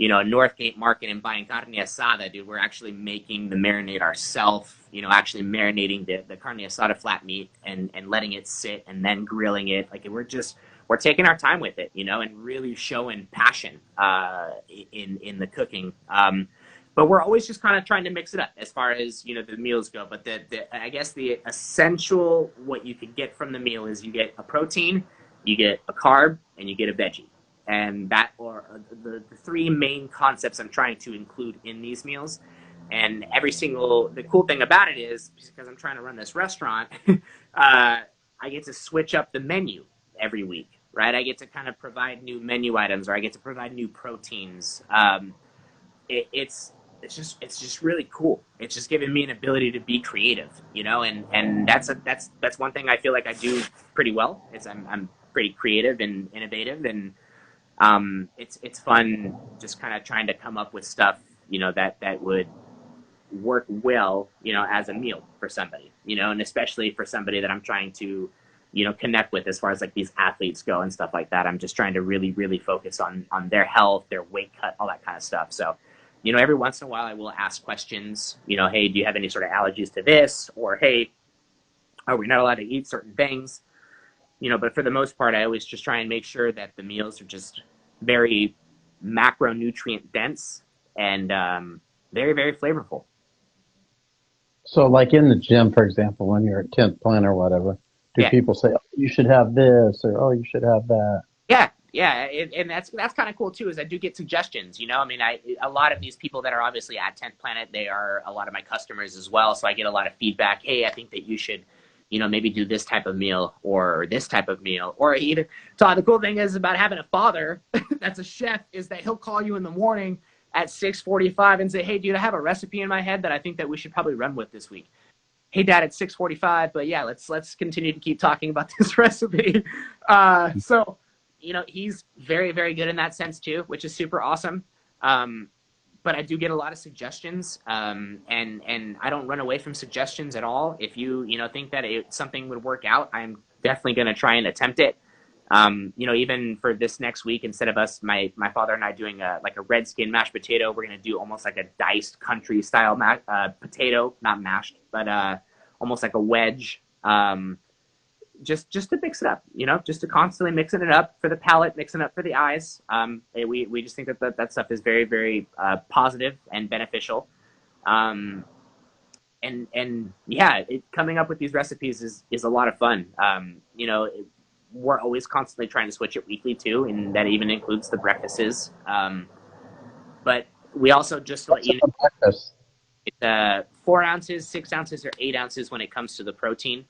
Northgate Market and buying carne asada, dude. We're actually making the marinade ourselves, actually marinating the carne asada flat meat and letting it sit and then grilling it. Like we're taking our time with it, and really showing passion in the cooking. But we're always just kind of trying to mix it up as far as, the meals go. But I guess the essential, what you could get from the meal is you get a protein, you get a carb, and you get a veggie. And that, or the three main concepts I'm trying to include in these meals. And the cool thing about it is, because I'm trying to run this restaurant, I get to switch up the menu every week, right? I get to kind of provide new menu items, or I get to provide new proteins. It's just really cool. It's just giving me an ability to be creative, and that's one thing I feel like I do pretty well. I'm pretty creative and innovative, and it's fun just kind of trying to come up with stuff, that would work well, as a meal for somebody, and especially for somebody that I'm trying to, connect with as far as like these athletes go and stuff like that. I'm just trying to really, really focus on their health, their weight cut, all that kind of stuff. So, every once in a while I will ask questions, hey, do you have any sort of allergies to this? Or, hey, are we not allowed to eat certain things? But for the most part, I always just try and make sure that the meals are just very macronutrient dense and very, very flavorful. So like in the gym, for example, when you're at 10th Planet or whatever, do people say, oh, you should have this, or, oh, you should have that? Yeah, and that's kind of cool too. Is I do get suggestions. A lot of these people that are obviously at 10th Planet, they are a lot of my customers as well. So I get a lot of feedback. Hey, I think that you should, maybe do this type of meal or this type of meal, or even. So the cool thing is about having a father that's a chef is that he'll call you in the morning at 6:45 and say, hey, dude, I have a recipe in my head that I think that we should probably run with this week. Hey, Dad, it's 6:45, but yeah, let's continue to keep talking about this recipe. So. He's very, very good in that sense too, which is super awesome. But I do get a lot of suggestions, and I don't run away from suggestions at all. If you, think that something would work out, I'm definitely going to try and attempt it. Even for this next week, instead of my father and I doing a red skin mashed potato, we're going to do almost like a diced country style potato, not mashed, but almost like a wedge. Just to mix it up, just to constantly mixing it up for the palate, mixing it up for the eyes. We just think that stuff is very, very positive and beneficial. And yeah, coming up with these recipes is a lot of fun. We're always constantly trying to switch it weekly too, and that even includes the breakfasts. But we also, just to let you know, it's 4 ounces, 6 ounces, or 8 ounces when it comes to the protein.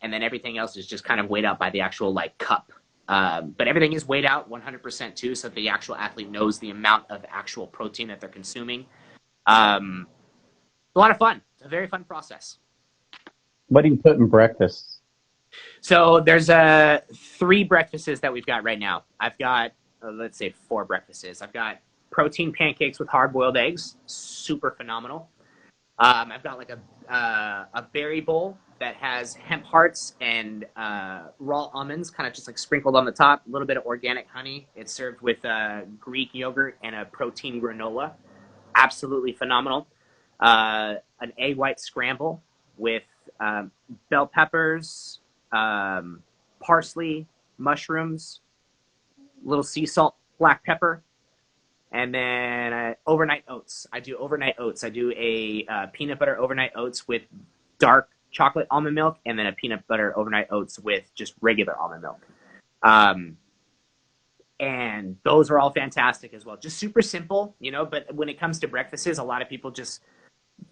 And then everything else is just kind of weighed out by the actual cup. But everything is weighed out 100% too, so the actual athlete knows the amount of actual protein that they're consuming. It's a lot of fun. It's a very fun process. What do you put in breakfast? So there's 3 breakfasts that we've got right now. I've got, let's say 4 breakfasts. I've got protein pancakes with hard-boiled eggs. Super phenomenal. I've got a berry bowl that has hemp hearts and raw almonds, kind of just sprinkled on the top. A little bit of organic honey. It's served with Greek yogurt and a protein granola. Absolutely phenomenal. An egg white scramble with bell peppers, parsley, mushrooms, little sea salt, black pepper. And then overnight oats. I do overnight oats. I do a peanut butter overnight oats with dark chocolate almond milk, and then a peanut butter overnight oats with just regular almond milk. And those are all fantastic as well. Just super simple, but when it comes to breakfasts, a lot of people just,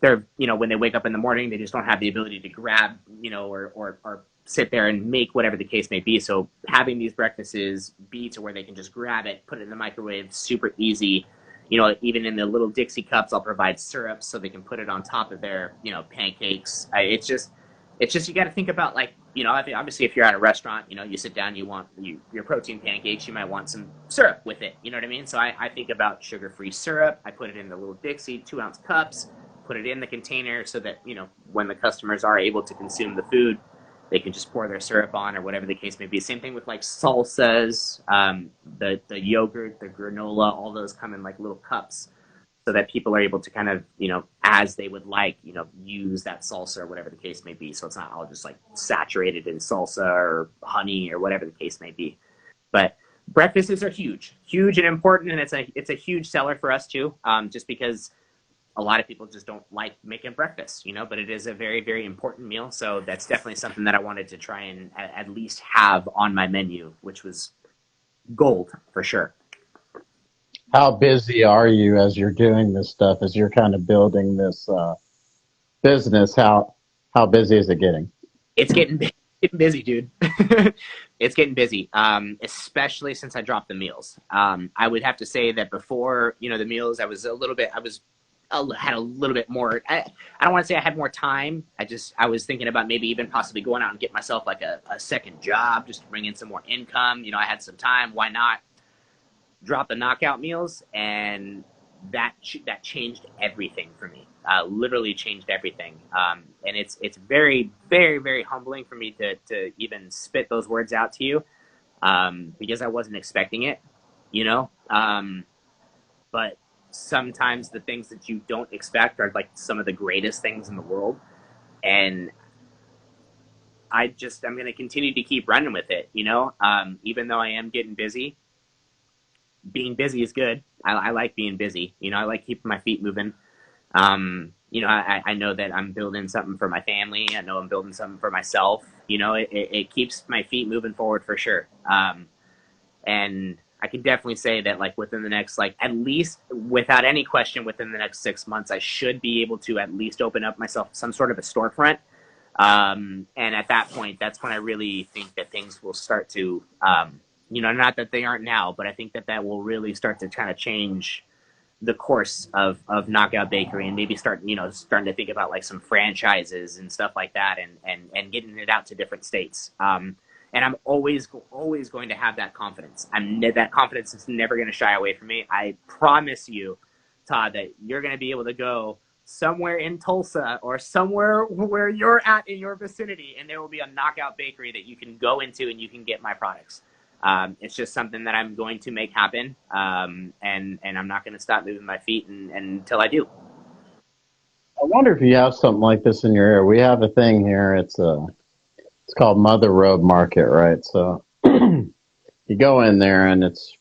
they're, when they wake up in the morning, they just don't have the ability to grab, or sit there and make whatever the case may be. So having these breakfasts be to where they can just grab it, put it in the microwave, super easy. Even in the little Dixie cups, I'll provide syrup so they can put it on top of their, pancakes. It's just you got to think about obviously if you're at a restaurant, you sit down, you want your protein pancakes, you might want some syrup with it. You know what I mean? So I think about sugar-free syrup. I put it in the little Dixie 2-ounce cups, put it in the container so that, when the customers are able to consume the food, they can just pour their syrup on or whatever the case may be. Same thing with like salsas, the yogurt, the granola, all those come in like little cups so that people are able to kind of, as they would like, use that salsa or whatever the case may be. So it's not all just like saturated in salsa or honey or whatever the case may be. But breakfasts are huge and important, and it's a huge seller for us too, just because a lot of people just don't like making breakfast, but it is a very, very important meal. So that's definitely something that I wanted to try and at least have on my menu, which was gold for sure. How busy are you as you're doing this stuff, as you're kind of building this business? How busy is it getting? It's getting busy, dude. It's getting busy, especially since I dropped the meals. I would have to say that before, the meals, I had a little bit more. I don't want to say I had more time. I was thinking about maybe even possibly going out and get myself like a second job just to bring in some more income. I had some time. Why not drop the knockout meals? And that changed everything for me. Literally changed everything. And it's very, very, very humbling for me to even spit those words out to you, because I wasn't expecting it, but sometimes the things that you don't expect are like some of the greatest things in the world. And I'm going to continue to keep running with it, even though I am getting busy. Being busy is good. I like being busy. I like keeping my feet moving. I know that I'm building something for my family. I know I'm building something for myself. It keeps my feet moving forward for sure. And I can definitely say that like within the next, like at least without any question, within the next 6 months, I should be able to at least open up myself some sort of a storefront. And at that point, that's when I really think that things will start to, not that they aren't now, but I think that will really start to kind of change the course of Knockout Bakery, and maybe starting to think about like some franchises and stuff like that, and getting it out to different states. And I'm always going to have that confidence. That confidence is never going to shy away from me. I promise you, Todd, that you're going to be able to go somewhere in Tulsa or somewhere where you're at in your vicinity, and there will be a Knockout Bakery that you can go into and you can get my products. It's just something that I'm going to make happen, and I'm not going to stop moving my feet until I do. I wonder if you have something like this in your area. We have a thing here. It's called Mother Road Market, right? So you go in there, and it's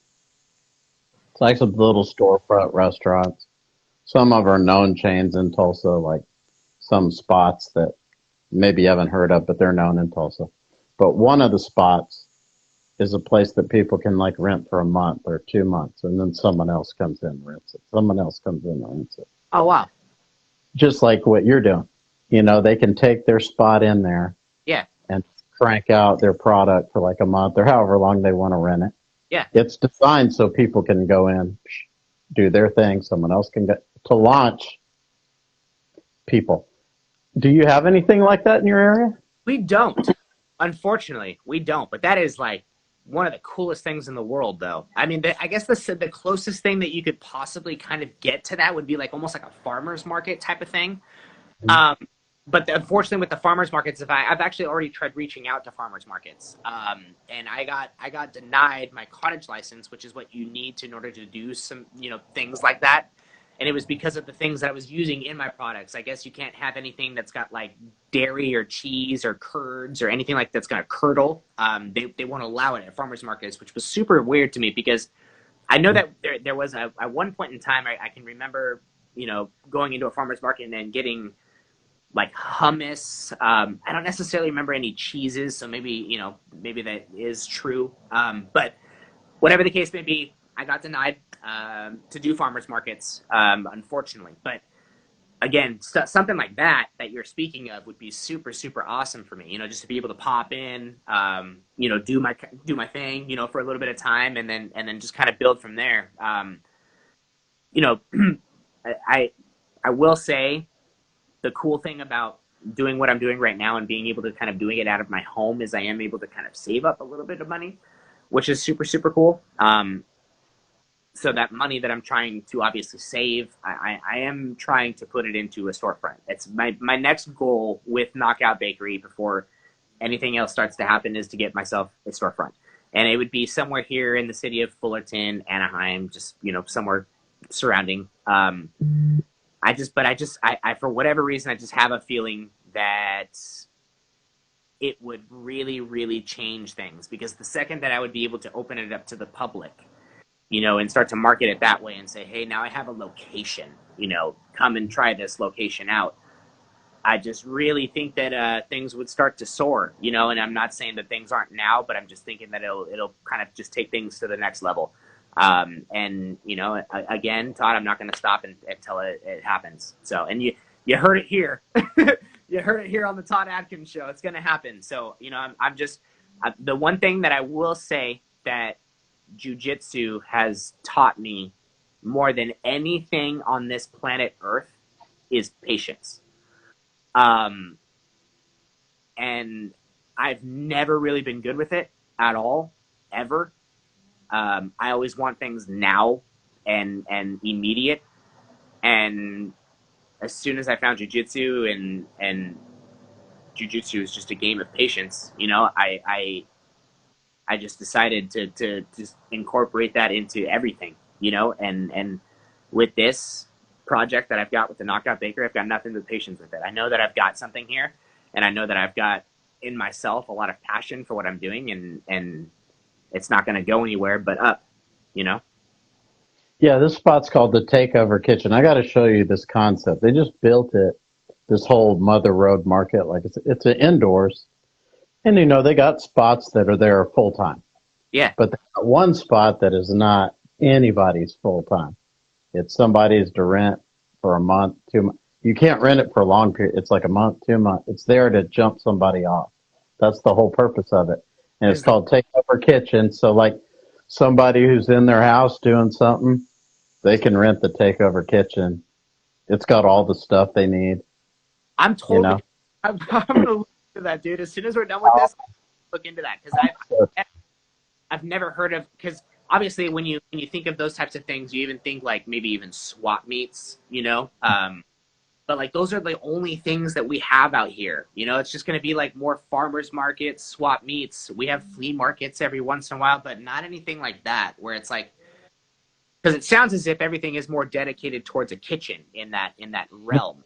like some little storefront restaurants. Some of our known chains in Tulsa, like some spots that maybe you haven't heard of, but they're known in Tulsa. But one of the spots is a place that people can like rent for a month or 2 months, and then someone else comes in and rents it. Someone else comes in and rents it. Oh, wow. Just like what you're doing. They can take their spot in there. Yeah. And crank out their product for like a month or however long they want to rent it. Yeah. It's designed so people can go in, do their thing. Someone else can get to launch people. Do you have anything like that in your area? We don't. Unfortunately, we don't. But that is like one of the coolest things in the world, though. I mean, I guess the closest thing that you could possibly kind of get to that would be like almost like a farmer's market type of thing. Mm-hmm. But unfortunately, with the farmers markets, I've actually already tried reaching out to farmers markets, and I got denied my cottage license, which is what you need in order to do some things like that. And it was because of the things that I was using in my products. I guess you can't have anything that's got like dairy or cheese or curds or anything like that's going to curdle. They won't allow it at farmers markets, which was super weird to me because I know that there was at one point in time I can remember going into a farmers market and getting like hummus. I don't necessarily remember any cheeses, so maybe that is true. But whatever the case may be, I got denied to do farmers markets, unfortunately. But again, something like that you're speaking of would be super, super awesome for me. Just to be able to pop in, do my thing, for a little bit of time, and then just kind of build from there. I will say, the cool thing about doing what I'm doing right now and being able to kind of doing it out of my home is I am able to kind of save up a little bit of money, which is super, super cool. So that money that I'm trying to obviously save, I am trying to put it into a storefront. It's my next goal with Knockout Bakery before anything else starts to happen is to get myself a storefront. And it would be somewhere here in the city of Fullerton, Anaheim, just, somewhere surrounding. I for whatever reason, I just have a feeling that it would really, really change things, because the second that I would be able to open it up to the public, and start to market it that way and say, hey, now I have a location, come and try this location out. I just really think that things would start to soar, and I'm not saying that things aren't now, but I'm just thinking that it'll kind of just take things to the next level. And again, Todd, I'm not going to stop until it happens. So, and you heard it here. You heard it here on the Todd Adkins Show. It's going to happen. So, I'm just the one thing that I will say that jiu-jitsu has taught me more than anything on this planet Earth is patience. And I've never really been good with it at all, ever. I always want things now and immediate. And as soon as I found jiu-jitsu and jiu-jitsu is just a game of patience, I just decided to just incorporate that into everything, and with this project that I've got with the Knockout Bakery, I've got nothing but patience with it. I know that I've got something here, and I know that I've got in myself a lot of passion for what I'm doing, and it's not going to go anywhere but up, Yeah, this spot's called the Takeover Kitchen. I got to show you this concept. They just built it, this whole Mother Road Market, like it's indoors, and they got spots that are there full time. Yeah. But they got one spot that is not anybody's full time. It's somebody's to rent for a month, 2 months. You can't rent it for a long period. It's like a month, 2 months. It's there to jump somebody off. That's the whole purpose of it. And it's called Takeover Kitchen. So like somebody who's in their house doing something, they can rent the Takeover Kitchen. It's got all the stuff they need. I'm totally, I'm going to look into that, dude. As soon as we're done with this, look into that, because I've never heard of, because obviously when you think of those types of things, you even think like maybe even swap meets, but like those are the only things that we have out here. It's just going to be like more farmers markets, swap meets. We have flea markets every once in a while, but not anything like that where it's like, because it sounds as if everything is more dedicated towards a kitchen in that realm,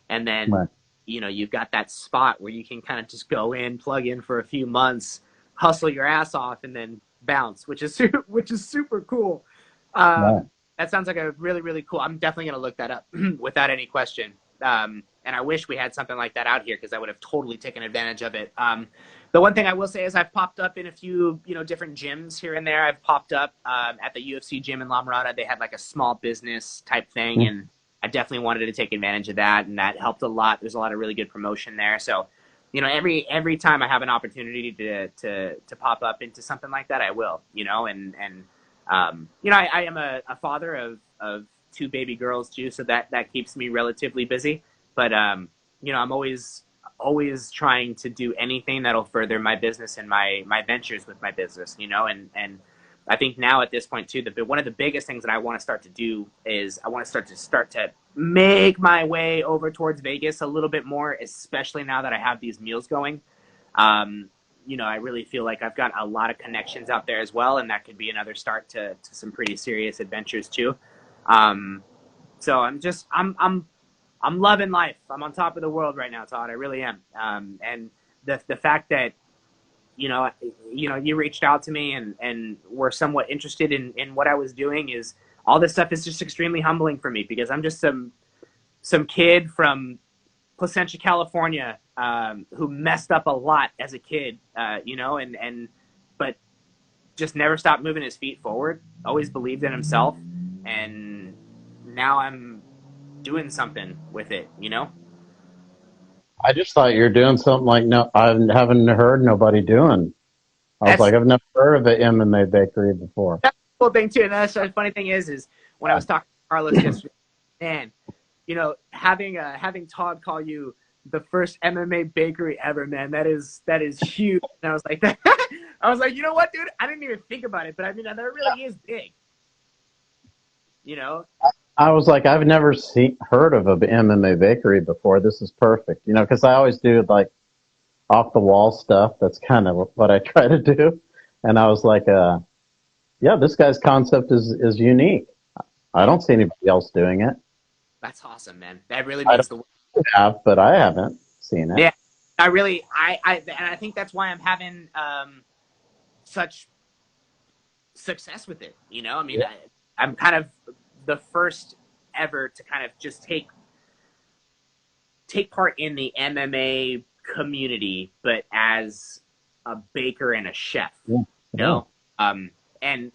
and then, Right. You've got that spot where you can kind of just go in, plug in for a few months, hustle your ass off, and then bounce, which is super cool. Right. That sounds like a really, really cool. I'm definitely going to look that up without any question. And I wish we had something like that out here, because I would have totally taken advantage of it. The one thing I will say is I've popped up in a few, different gyms here and there. I've popped up at the UFC gym in La Mirada. They had like a small business type thing, and I definitely wanted to take advantage of that, and that helped a lot. There's a lot of really good promotion there. So, every time I have an opportunity to pop up into something like that, I will, I am a father of 2 baby girls too, so that keeps me relatively busy. But I'm always trying to do anything that'll further my business and my ventures with my business, and I think now at this point too, one of the biggest things that I want to start to do is I want to start to make my way over towards Vegas a little bit more, especially now that I have these meals going. I really feel like I've got a lot of connections out there as well, and that could be another start to some pretty serious adventures too. So I'm loving life. I'm on top of the world right now, Todd. I really am. And the fact that you reached out to me and were somewhat interested in what I was doing, is all this stuff is just extremely humbling for me, because I'm just some kid from Placentia, California, who messed up a lot as a kid, but just never stopped moving his feet forward, always believed in himself, and now I'm doing something with it, I just thought you were doing something like I haven't heard nobody doing. I've never heard of an MMA bakery before. That's the cool thing too. And that's the funny thing is when I was talking to Carlos yesterday, man, having Todd call you the first MMA bakery ever, man, that is huge. And I was like, I was like, you know what, dude? I didn't even think about it, but I mean, that really is big. I was like, I've never heard of an MMA bakery before. This is perfect, because I always do like off the wall stuff. That's kind of what I try to do. And I was like, yeah, this guy's concept is unique. I don't see anybody else doing it. That's awesome, man. That really I means don't the have, but I haven't seen it. yeah. And I think that's why I'm having such success with it. You know, I mean, Yeah. I'm kind of the first ever to kind of just take part in the MMA community, but as a baker and a chef. Yeah. You know, and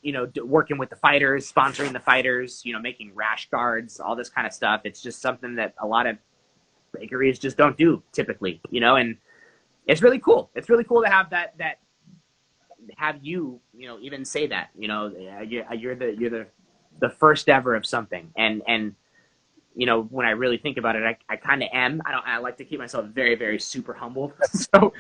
you know, working with the fighters, sponsoring the fighters, you know, making rash guards, all this kind of stuff. It's just something that a lot of bakeries just don't do typically, you know, and it's really cool. It's really cool to have that have you, you know, even say that, you know, you're the first ever of something. And, you know, when I really think about it, I kind of am. I like to keep myself very, very super humble. So,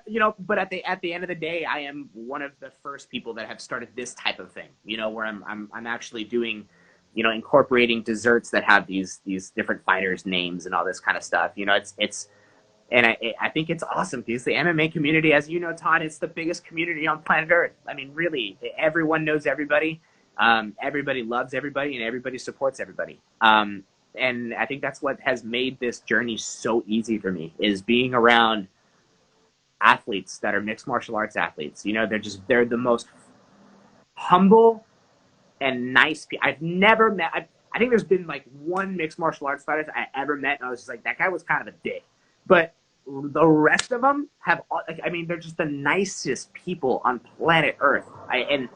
you know, but at the end of the day, I am one of the first people that have started this type of thing, you know, where I'm actually doing, you know, incorporating desserts that have these different fighters' names and all this kind of stuff. You know, and I think it's awesome because the MMA community, as you know, Todd, it's the biggest community on planet Earth. I mean, really, everyone knows everybody. Everybody loves everybody, and everybody supports everybody. And I think that's what has made this journey so easy for me, is being around athletes that are mixed martial arts athletes. You know, they're the most humble and nice people. I've never met, I think there's been like one mixed martial arts fighter I ever met, and I was just like, that guy was kind of a dick. But the rest of them have, I mean, they're just the nicest people on planet Earth. And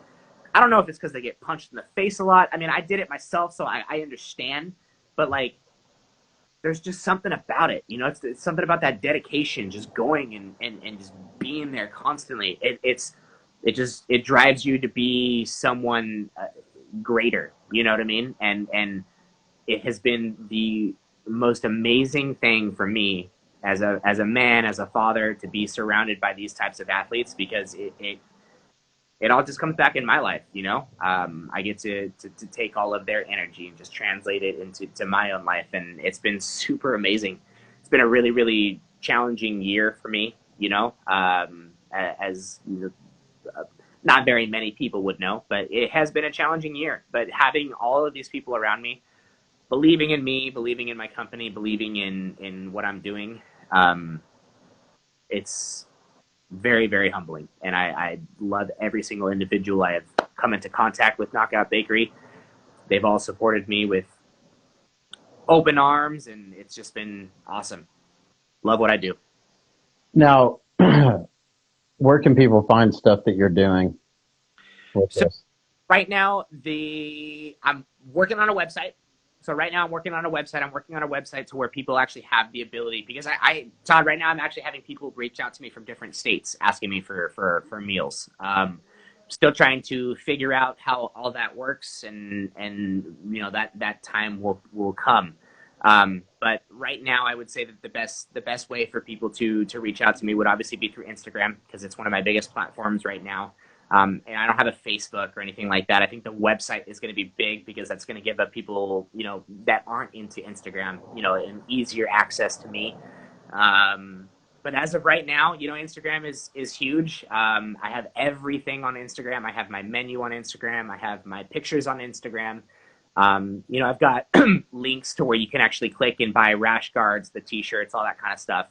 I don't know if it's because they get punched in the face a lot. I mean, I did it myself, so I understand. But, like, there's just something about it. You know, it's something about that dedication, just going and just being there constantly. It drives you to be someone greater. You know what I mean? And it has been the most amazing thing for me as a man, as a father, to be surrounded by these types of athletes, because it all just comes back in my life, you know. I get to take all of their energy and just translate it into my own life, and it's been super amazing. It's been a really, really challenging year for me, you know, as you know, not very many people would know, but it has been a challenging year. But having all of these people around me, believing in me, believing in my company, believing in what I'm doing, it's very, very humbling. And I love every single individual I have come into contact with Knockout Bakery. They've all supported me with open arms, and it's just been awesome. Love what I do. Now, where can people find stuff that you're doing with So this? right now, I'm working on a website. So right now I'm working on a website to where people actually have the ability, because Todd, right now I'm actually having people reach out to me from different states asking me for meals. Still trying to figure out how all that works, and you know, that time will come. But right now I would say that the best way for people to reach out to me would obviously be through Instagram, because it's one of my biggest platforms right now. And I don't have a Facebook or anything like that. I think the website is going to be big, because that's going to give up people, you know, that aren't into Instagram, you know, an easier access to me. But as of right now, you know, Instagram is huge. I have everything on Instagram. I have my menu on Instagram. I have my pictures on Instagram. You know, I've got links to where you can actually click and buy rash guards, the t-shirts, all that kind of stuff.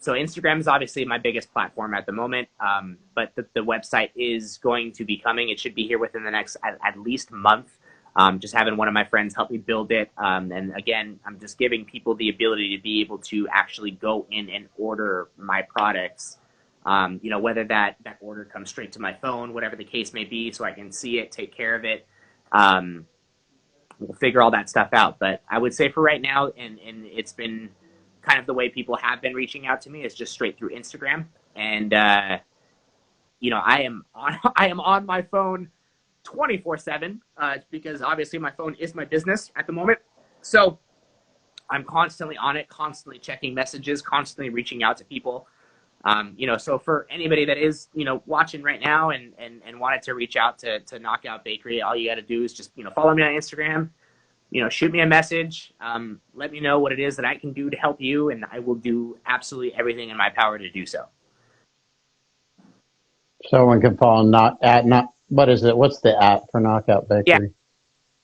So Instagram is obviously my biggest platform at the moment, but the website is going to be coming. It should be here within the next at least month. Just having one of my friends help me build it. And again, I'm just giving people the ability to be able to actually go in and order my products. You know, whether that order comes straight to my phone, whatever the case may be, so I can see it, take care of it. We'll figure all that stuff out. But I would say for right now, and it's been kind of the way people have been reaching out to me, is just straight through Instagram. And you know, I am on my phone 24/7, because obviously my phone is my business at the moment. So I'm constantly on it, constantly checking messages, constantly reaching out to people. You know, so for anybody that is, you know, watching right now and wanted to reach out to Knockout Bakery, all you got to do is just, you know, follow me on Instagram, shoot me a message. Let me know what it is that I can do to help you, and I will do absolutely everything in my power to do so. Someone can follow what is it? What's the at for Knockout Yeah, Bakery?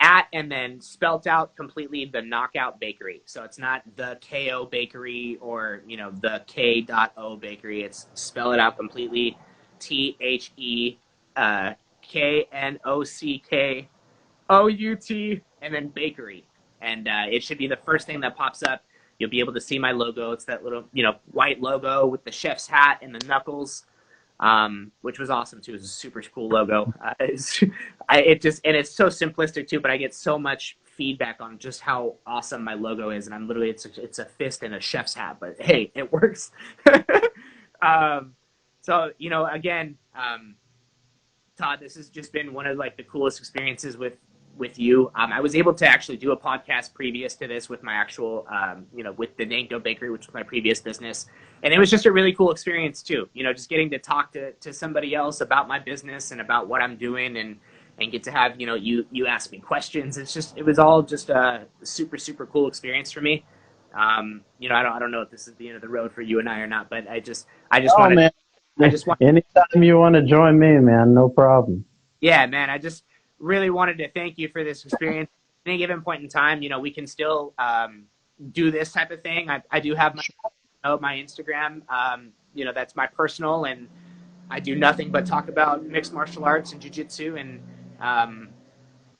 at and then spelt out completely the Knockout Bakery. So it's not the KO Bakery or the K.O Bakery. It's spell it out completely, KNOCKOUT and then bakery, and it should be the first thing that pops up. You'll be able to see my logo. It's that little white logo with the chef's hat and the knuckles. Which was awesome too. It was a super cool logo. It's so simplistic too, but I get so much feedback on just how awesome my logo is, and I'm literally it's a fist and a chef's hat, but hey, it works. So again, Todd, this has just been one of the coolest experiences with you. I was able to actually do a podcast previous to this with my actual, with the Nanko Bakery, which was my previous business. And it was just a really cool experience too, just getting to talk to somebody else about my business and about what I'm doing and get to have, you ask me questions. It was all just a super, super cool experience for me. I don't know if this is the end of the road for you and I or not, but I just wanted, man. Anytime you want to join me, man, no problem. Yeah, man, I just really wanted to thank you for this experience. At any given point in time, we can still do this type of thing. I do have my Instagram. That's my personal, and I do nothing but talk about mixed martial arts and jiu-jitsu, and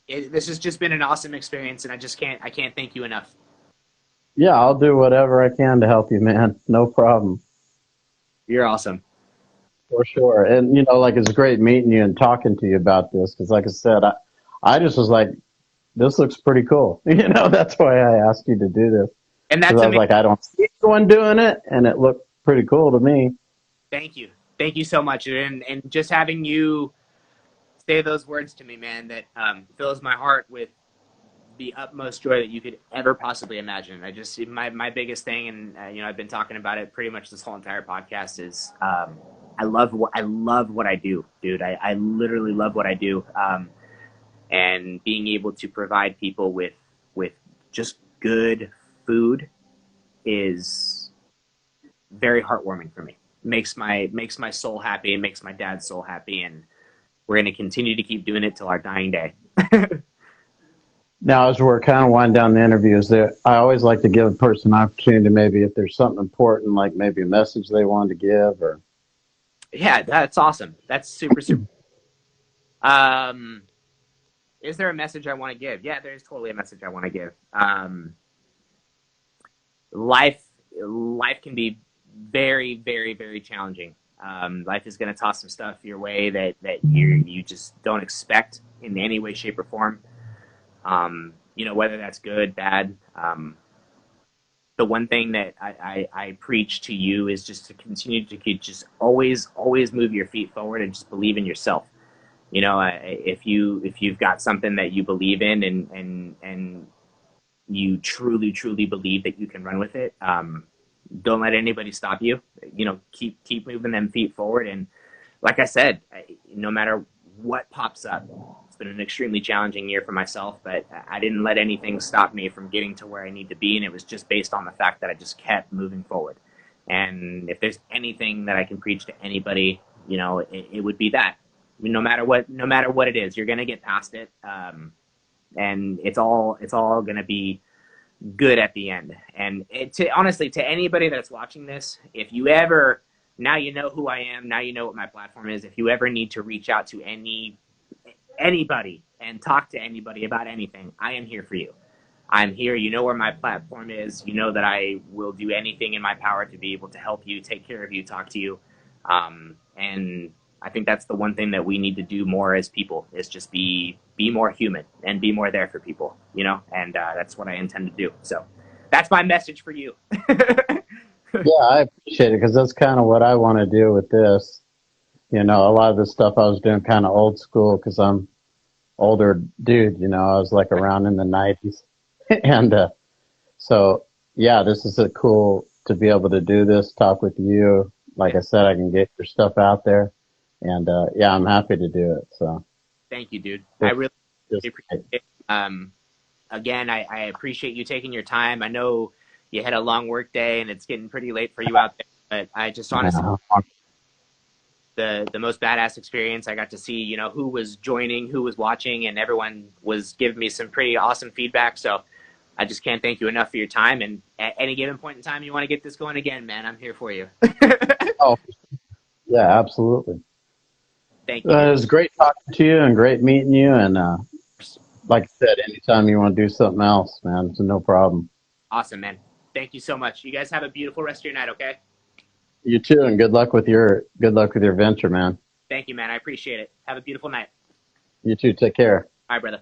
this has just been an awesome experience, and I can't thank you enough. Yeah, I'll do whatever I can to help you, man. No problem. You're awesome. For sure. And, it's great meeting you and talking to you about this because, like I said, I just was like, this looks pretty cool. That's why I asked you to do this. And that's I was like, I don't see anyone doing it, and it looked pretty cool to me. Thank you. Thank you so much. And just having you say those words to me, man, that fills my heart with the utmost joy that you could ever possibly imagine. My biggest thing, and I've been talking about it pretty much this whole entire podcast, is I love what I do, dude. I literally love what I do, and being able to provide people with just good food is very heartwarming for me. Makes my soul happy. It makes my dad's soul happy, and we're going to continue to keep doing it till our dying day. Now, as we're kind of winding down the interviews, I always like to give a person an opportunity to maybe if there's something important, like maybe a message they want to give, or. Yeah, that's awesome. That's super, super. Is there a message I want to give? Yeah, there's totally a message I want to give. Life can be very, very, very challenging. Life is going to toss some stuff your way that you just don't expect in any way, shape, or form. Whether that's good, bad. The one thing that I preach to you is just to continue to just always move your feet forward and just believe in yourself. If you've got something that you believe in and you truly believe that you can run with it, don't let anybody stop you. Keep moving them feet forward. And like I said, no matter what pops up, it's been an extremely challenging year for myself, but I didn't let anything stop me from getting to where I need to be. And it was just based on the fact that I just kept moving forward. And if there's anything that I can preach to anybody, it would be that. No matter what it is, you're going to get past it. And it's all going to be good at the end. And honestly, to anybody that's watching this, if you ever, now you know who I am, now you know what my platform is. If you ever need to reach out to anybody and talk to anybody about anything, I am here for you. I'm here. You know where my platform is. You know that I will do anything in my power to be able to help you, take care of you, talk to you. And I think that's the one thing that we need to do more as people is just be more human and be more there for people, and that's what I intend to do. So that's my message for you. Yeah, I appreciate it because that's kind of what I want to do with this. A lot of the stuff I was doing kind of old school because I'm older dude, I was like around in the 90s. And so, yeah, this is cool to be able to do this, talk with you. Like I said, I can get your stuff out there. And, yeah, I'm happy to do it. So thank you, dude. I really appreciate it. again, I appreciate you taking your time. I know you had a long work day and it's getting pretty late for you out there, but I just honestly, the most badass experience. I got to see, you know, who was joining, who was watching, and everyone was giving me some pretty awesome feedback. So I just can't thank you enough for your time. And at any given point in time, you want to get this going again, man, I'm here for you. Oh, yeah, absolutely. Thank you. It was great talking to you and great meeting you. And like I said, anytime you want to do something else, man, it's no problem. Awesome, man. Thank you so much. You guys have a beautiful rest of your night, okay? You too, and good luck with your venture, man. Thank you, man. I appreciate it. Have a beautiful night. You too. Take care. All right, brother.